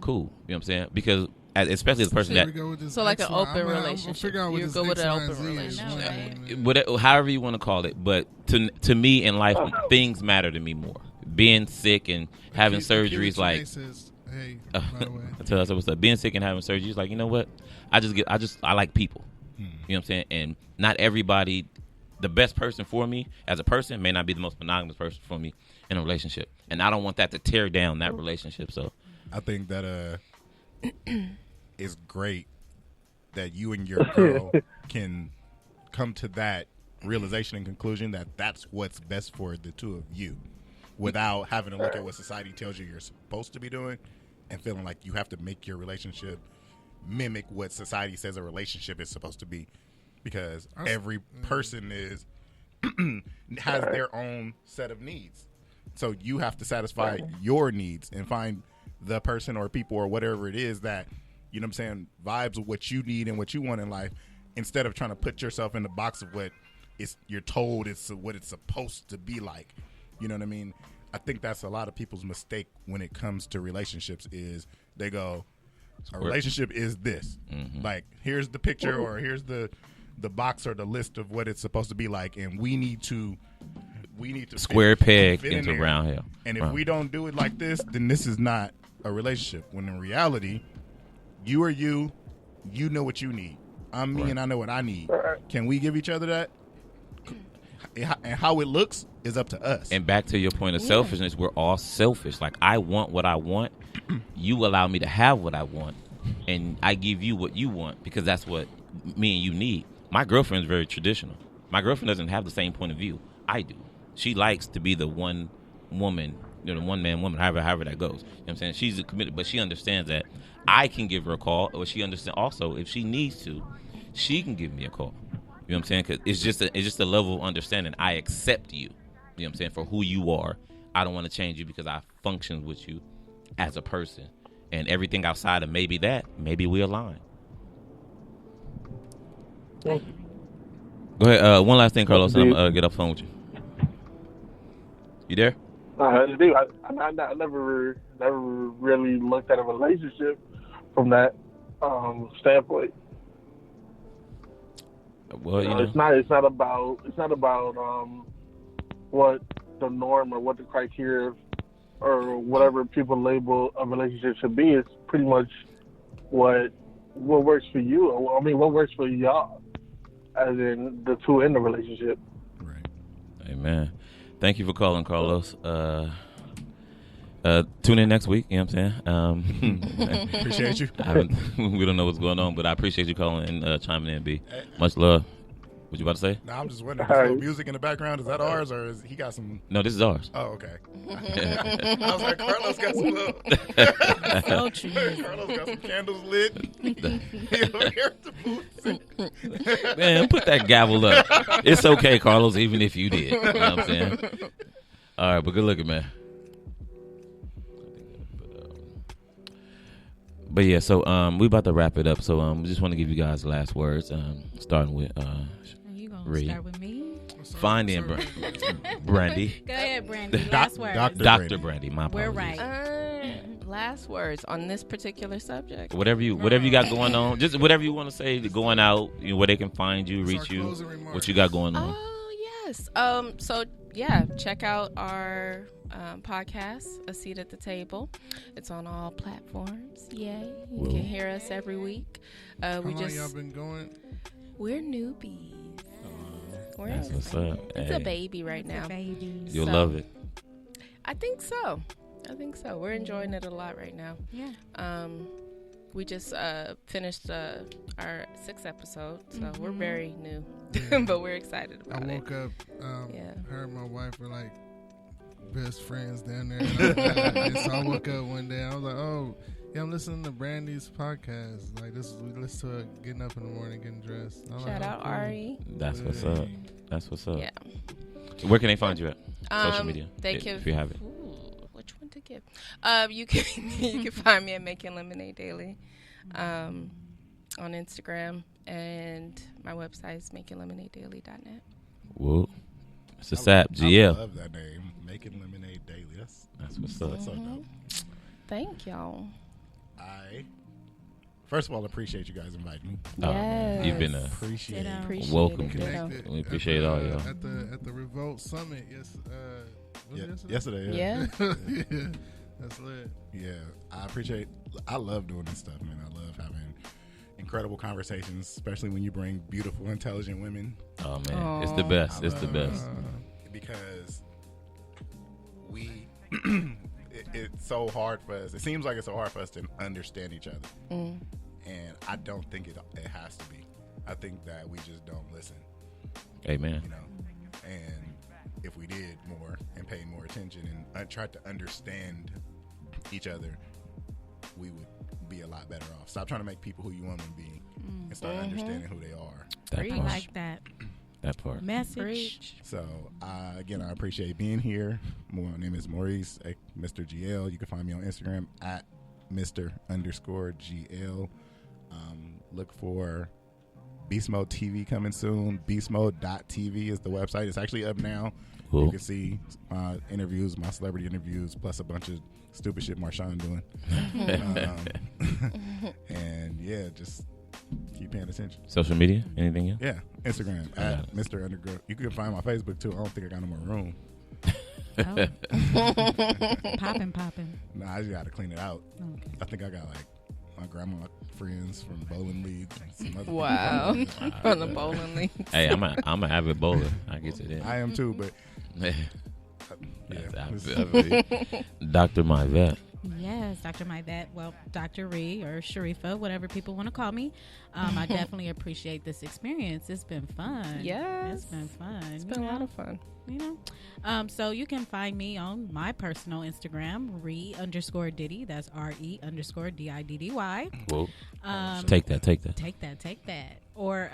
Cool. You know what I'm saying? Because especially the person that. So like an open relationship. You're good with an open relationship. However you want to call it, but to me in life, things matter to me more. Being sick and having surgeries, like, I tell us what's up. Being sick and having surgeries, like, you know what? I like people. You know what I'm saying? And not everybody, the best person for me as a person may not be the most monogamous person for me in a relationship, and I don't want that to tear down that relationship. So, I think that it's great that you and your girl can come to that realization and conclusion that that's what's best for the two of you, without having to look at what society tells you you're supposed to be doing and feeling like you have to make your relationship mimic what society says a relationship is supposed to be, because every person has their own set of needs. So you have to satisfy your needs and find the person or people or whatever it is that, you know what I'm saying, vibes with what you need and what you want in life, instead of trying to put yourself in the box of what you're told it's what it's supposed to be like. You know what I mean? I think that's a lot of people's mistake when it comes to relationships is they go, a relationship is this. Mm-hmm. Like, here's the picture or here's the box or the list of what it's supposed to be like, and we need to square peg into round hole. And if we don't do it like this, then this is not a relationship. When in reality, you are you know what you need. I'm me and I know what I need. Can we give each other that? And how it looks is up to us. And back to your point of selfishness, we're all selfish. Like, I want what I want. You allow me to have what I want. And I give you what you want because that's what me and you need. My girlfriend's very traditional. My girlfriend doesn't have the same point of view I do. She likes to be the one woman, the one man woman, however that goes. You know what I'm saying? She's committed, but she understands that I can give her a call, or she understands also if she needs to, she can give me a call. You know what I'm saying? Because it's just a level of understanding. I accept you. You know what I'm saying? For who you are. I don't want to change you because I function with you as a person. And everything outside of maybe we align. Go ahead. One last thing, Carlos, and I'm going to get off the phone with you. You there? I never really looked at a relationship from that standpoint. Well, it's not about what the norm or what the criteria or whatever people label a relationship should be. It's pretty much what works for you. I mean, what works for y'all, as in the two in the relationship. Right. Amen. Thank you for calling, Carlos. Tune in next week. You know what I'm saying? Appreciate you. We don't know what's going on, but I appreciate you calling and chiming in, B. Much love. What you about to say? No, I'm just wondering. There's no music in the background. Is that ours, or is he got some? No, this is ours. Oh, okay. I was like, Carlos got some little. So true. Carlos got some candles lit. He over here at the booth. Man, put that gavel up. It's okay, Carlos, even if you did. You know what I'm saying? All right, but good looking, man. But yeah, so we about to wrap it up. So we just want to give you guys last words. Starting with you gonna Reed. Start with me? Fine then, Brandy. Go ahead, Brandy. Last words. Dr. Brandy. My apologies. We're right. Last words on this particular subject. Whatever you got going on, just whatever you want to say, going out, where they can find you, reach you, what you got going on. Oh yes. So yeah, check out our podcast, A Seat at the Table. It's on all platforms. Yay! You can hear us every week. How long y'all been going? We're newbies. That's what's up. It's a baby right now. You'll love it. I think so. We're enjoying it a lot right now. Yeah. We just finished our 6th episode, so we're very new, but we're excited about it. I woke up, her and my wife were like best friends down there. And so I woke up one day, I was like, oh, yeah, I'm listening to Brandy's podcast. Like, we listen to it getting up in the morning, getting dressed. Shout out Ari. That's what's up. Yeah. Where can they find you at? Social media. If you have it. Which one to give? You can find me at Making Lemonade Daily on Instagram, and my website is makinglemonadedaily.net. Whoa. It's a sap, GL. I love that name. Making Lemonade Daily. That's what's up. That's so dope. Thank y'all. I first of all appreciate you guys inviting me. Yes. You've been Appreciate it. welcome. Connected We appreciate all y'all. At the Revolt Summit, yesterday. Yeah. Yeah, that's lit. Yeah, I love doing this stuff, man. I love having incredible conversations, especially when you bring beautiful, intelligent women. Oh man, it's the best. It's the best. Because it's so hard for us. It seems like it's so hard for us to understand each other. And I don't think it has to be. I think that we just don't listen. Amen. And if we did more and paid more attention and tried to understand each other, we would be a lot better off. Stop trying to make people who you want them to be and start understanding who they are. I like that. That part. Message. So, again, I appreciate being here. My name is Maurice, Mr. GL. You can find me on Instagram at Mr_GL. Look for Beast Mode TV coming soon. Beastmode.tv is the website. It's actually up now. Cool. You can see my interviews, my celebrity interviews, plus a bunch of stupid shit Marshawn doing. And yeah, just keep paying attention. Social media? Anything else? Yeah. Instagram at Mr. Underground. You can find my Facebook too. I don't think I got no more room. Popping. No, I just got to clean it out. Okay. I think I got like my grandma friends from bowling leagues and some other Wow. people. From the bowling league. Hey, I'm an avid bowler. I get to that. I am too, but Dr. My Vet. Yes, Dr. My Vet. Well, Dr. Ree or Sharifa, whatever people want to call me. I definitely appreciate this experience. It's been fun. Yes. It's been fun. It's been a lot of fun. So you can find me on my personal Instagram, Re_Diddy. That's RE_DIDDY. Whoa. Take that. Take that. Or,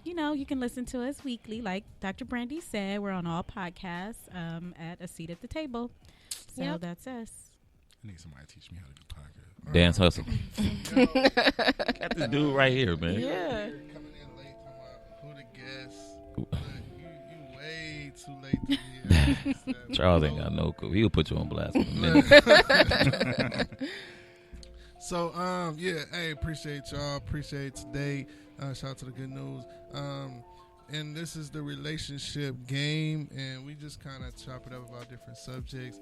you can listen to us weekly. Like Dr. Brandy said, we're on all podcasts at A Seat at the Table. So that's us. I need somebody to teach me how to do podcasts. Dance hustle. Got this dude right here, man. Yeah. too late to be. Charles ain't got no clue. He'll put you on blast in a minute. So, hey, appreciate y'all. Appreciate today. Shout out to the good news. And this is the relationship game, and we just kind of chop it up about different subjects.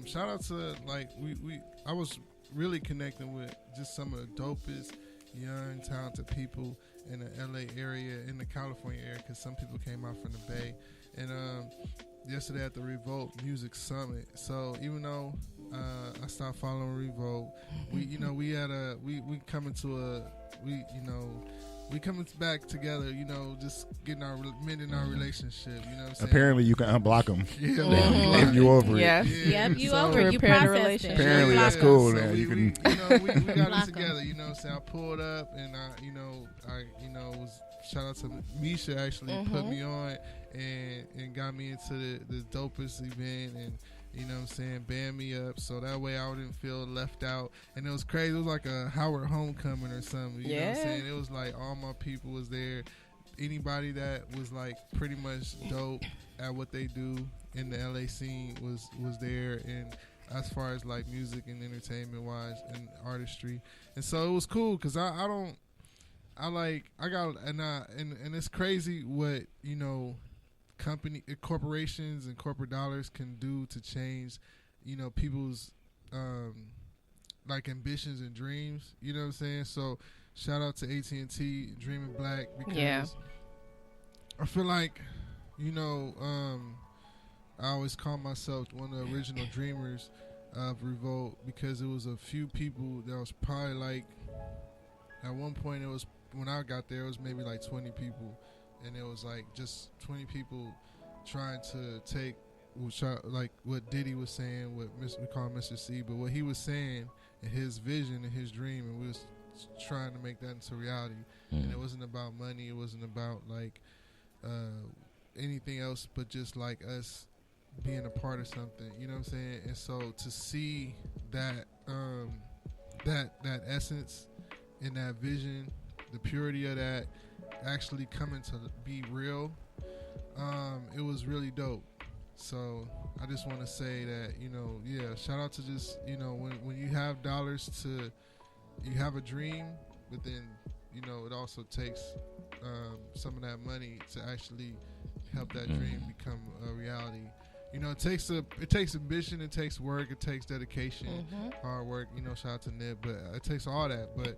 Shout out to I was really connecting with just some of the dopest, young, talented people in the LA area, in the California area, because some people came out from the Bay. And yesterday at the Revolt Music Summit. So even though I stopped following Revolt, we coming back together, just mending our relationship. You know what I'm saying? Apparently, you can unblock them if you over it. Yep, you over it. You processed it. Apparently, that's cool. So now. we got it together. You know what I'm saying? I pulled up and shout out to Misha actually put me on and got me into the dopest event and. You know what I'm saying? Band me up so that way I wouldn't feel left out. And it was crazy. It was like a Howard homecoming or something. You know what I'm saying? It was like all my people was there. Anybody that was like pretty much dope at what they do in the LA scene was there. And as far as like music and entertainment wise and artistry. And so it was cool because and it's crazy what, corporations and corporate dollars can do to change, people's ambitions and dreams. You know what I'm saying? So shout out to AT&T, Dreaming Black, because I feel like, I always call myself one of the original dreamers of Revolt because it was a few people that was probably like, at one point it was, when I got there, it was maybe like 20 people. And it was like just 20 people trying to take, like what Diddy was saying, what we call Mr. C, but what he was saying and his vision and his dream, and we was trying to make that into reality. And it wasn't about money, it wasn't about like anything else, but just like us being a part of something. You know what I'm saying? And so to see that that essence and that vision, the purity of that actually coming to be real, it was really dope. So I just want to say that, shout out to just, when you have dollars you have a dream, but then, it also takes some of that money to actually help that dream become a reality. It takes ambition, it takes work, it takes dedication, hard work. Shout out to Nip, but it takes all that. But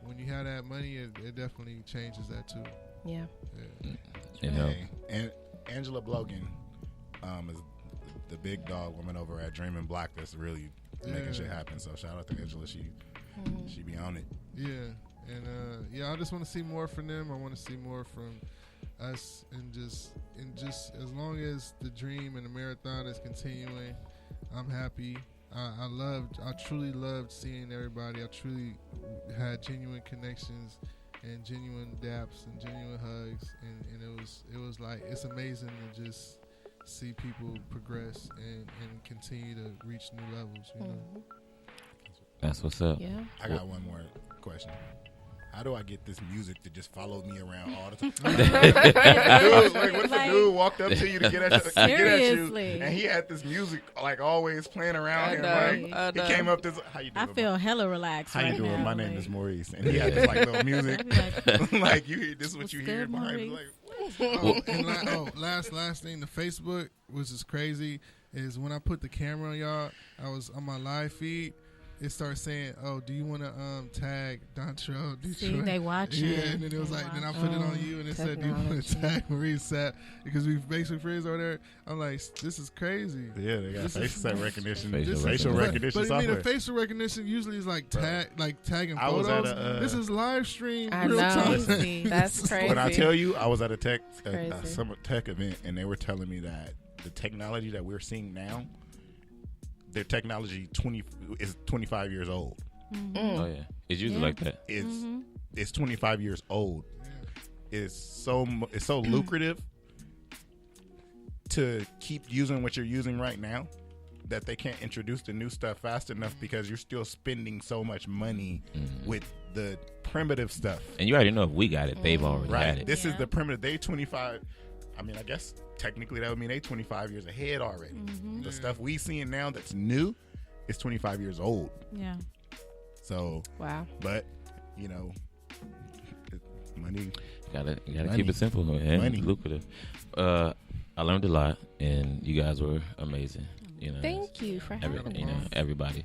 when you have that money, it definitely changes that too. Yeah. And Angela Blogan is the big dog woman over at Dreaming Black that's really making shit happen. So shout out to Angela. She be on it. Yeah. And I just want to see more from them. I want to see more from us, and just as long as the dream and the marathon is continuing, I'm happy. I truly loved seeing everybody. I truly had genuine connections and genuine daps and genuine hugs, and it was like, it's amazing to just see people progress and continue to reach new levels. That's what's up. Yeah. I got one more question. How do I get this music to just follow me around all the time? What if a dude walked up to you to get at you, and he had this music like always playing around him? Like, he came up this. How you doing? I feel hella relaxed. How you doing? Now, My name is Maurice, and he had this like little music. Like you hear this, is what you hear behind. Like, last thing, the Facebook, which is crazy, is when I put the camera on y'all, I was on my live feed. It starts saying, "Oh, do you want to tag Dontrell Detroit?" See, they watching. Yeah, and then it was like, then I put it on you, and it said, "Do you want to tag Maurice Sapp?" Because we basically friends over there. I'm like, this is crazy. Yeah, they got facial recognition, facial recognition but software. I mean, the facial recognition usually is like tagging photos. This is live stream, real time. That's crazy. When I tell you, I was at a summer tech event, and they were telling me that the technology that we're seeing now, their technology is 25 years old. Oh yeah, it's usually like that. It's 25 years old. It's so lucrative to keep using what you're using right now that they can't introduce the new stuff fast enough because you're still spending so much money with the primitive stuff. And you already know if we got it, they've already had it. This is the primitive. They 25. I mean, I guess technically that would mean they 25 years ahead already. Mm-hmm. The stuff we seeing now that's new is 25 years old. Yeah. So Wow. But you know, money. You gotta keep it simple and lucrative. I learned a lot, and you guys were amazing. You know, Thank you for having us. Everybody.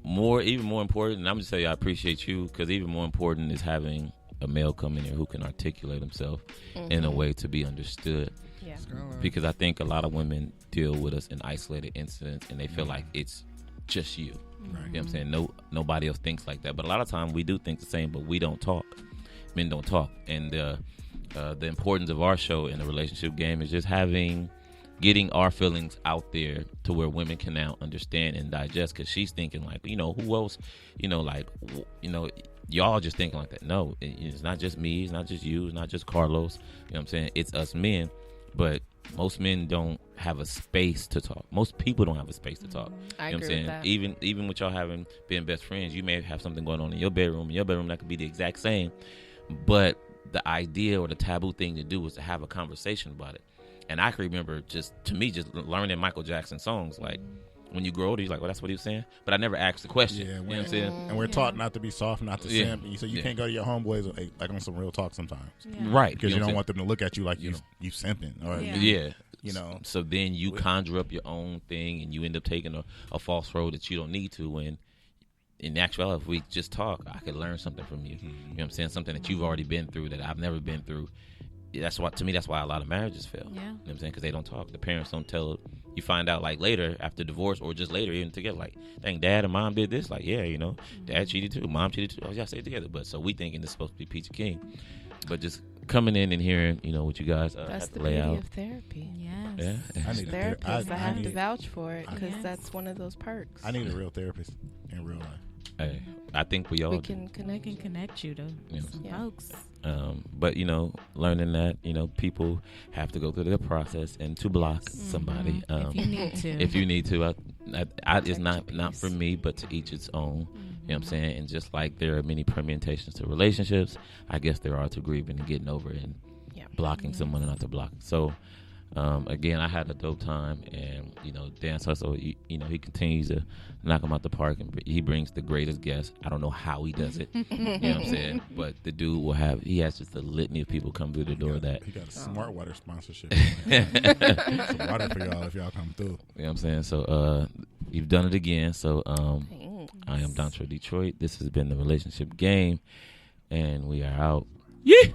Even more important, and I'm just telling you, I appreciate you, because even more important is having a male come in here who can articulate himself in a way to be understood. Yeah. Because I think a lot of women deal with us in isolated incidents, and they feel like it's just you. Right. You know what I'm saying? Nobody else thinks like that. But a lot of times we do think the same, but we don't talk. Men don't talk. And the importance of our show in the relationship game is just getting our feelings out there to where women can now understand and digest, because she's thinking like, you know, who else, you know, like, you know, y'all just thinking like that. No, it's not just me. It's not just you. It's not just Carlos. You know what I'm saying? It's us men. But most men don't have a space to talk. Most people don't have a space to talk. I you know what I'm saying? With that. Even with y'all being best friends, you may have something going on in your bedroom. In your bedroom, that could be the exact same. But the idea or the taboo thing to do is to have a conversation about it. And I can remember just learning Michael Jackson songs. Like, when you grow older, you're like, well, that's what he was saying. But I never asked the question. Yeah, you know what I'm saying? And we're taught not to be soft, not to simp. So you can't go to your homeboys like on some real talk sometimes. Yeah. Right. Because you don't want them to look at you like you simping. Or, Yeah. You know. So then you conjure up your own thing, and you end up taking a false road that you don't need to. When in actuality, if we just talk, I could learn something from you. You know what I'm saying? Something that you've already been through that I've never been through. That's why a lot of marriages fail. Yeah. You know what I'm saying? Because they don't talk. The parents don't tell. You find out like later after divorce, or just later even together. Like, dang, dad and mom did this. Like, yeah, you know, dad cheated too, mom cheated too. Oh, y'all stay together. But so we thinking it's supposed to be peachy king. But just coming in and hearing, you know, what you guys that's have the to lay beauty out. of therapy. Yes. Yeah. I need a Therapists, I have to need- vouch for it, because Yes. that's one of those perks. I need a real therapist in real life. Hey, I think we all We do. can connect. We can connect you to some Yeah. folks. But you know, learning that, you know, people have to go through the process and to block somebody. If you need to. If you need to, it's not peace. for me, but to each its own. You know what I'm saying? And just like there are many permutations to relationships, I guess there are to grieving and getting over and blocking someone and not to block. So, again, I had a dope time, and you know, Dance Hustle, he continues to knock him out the park, and he brings the greatest guests. I don't know how he does it. You know what I'm saying? But the dude he has just a litany of people come through the door He got a smart water sponsorship. Some water for y'all if y'all come through. You know what I'm saying? So you've done it again. So I am Dontre Detroit. This has been the Relationship Game, and we are out. Yeah.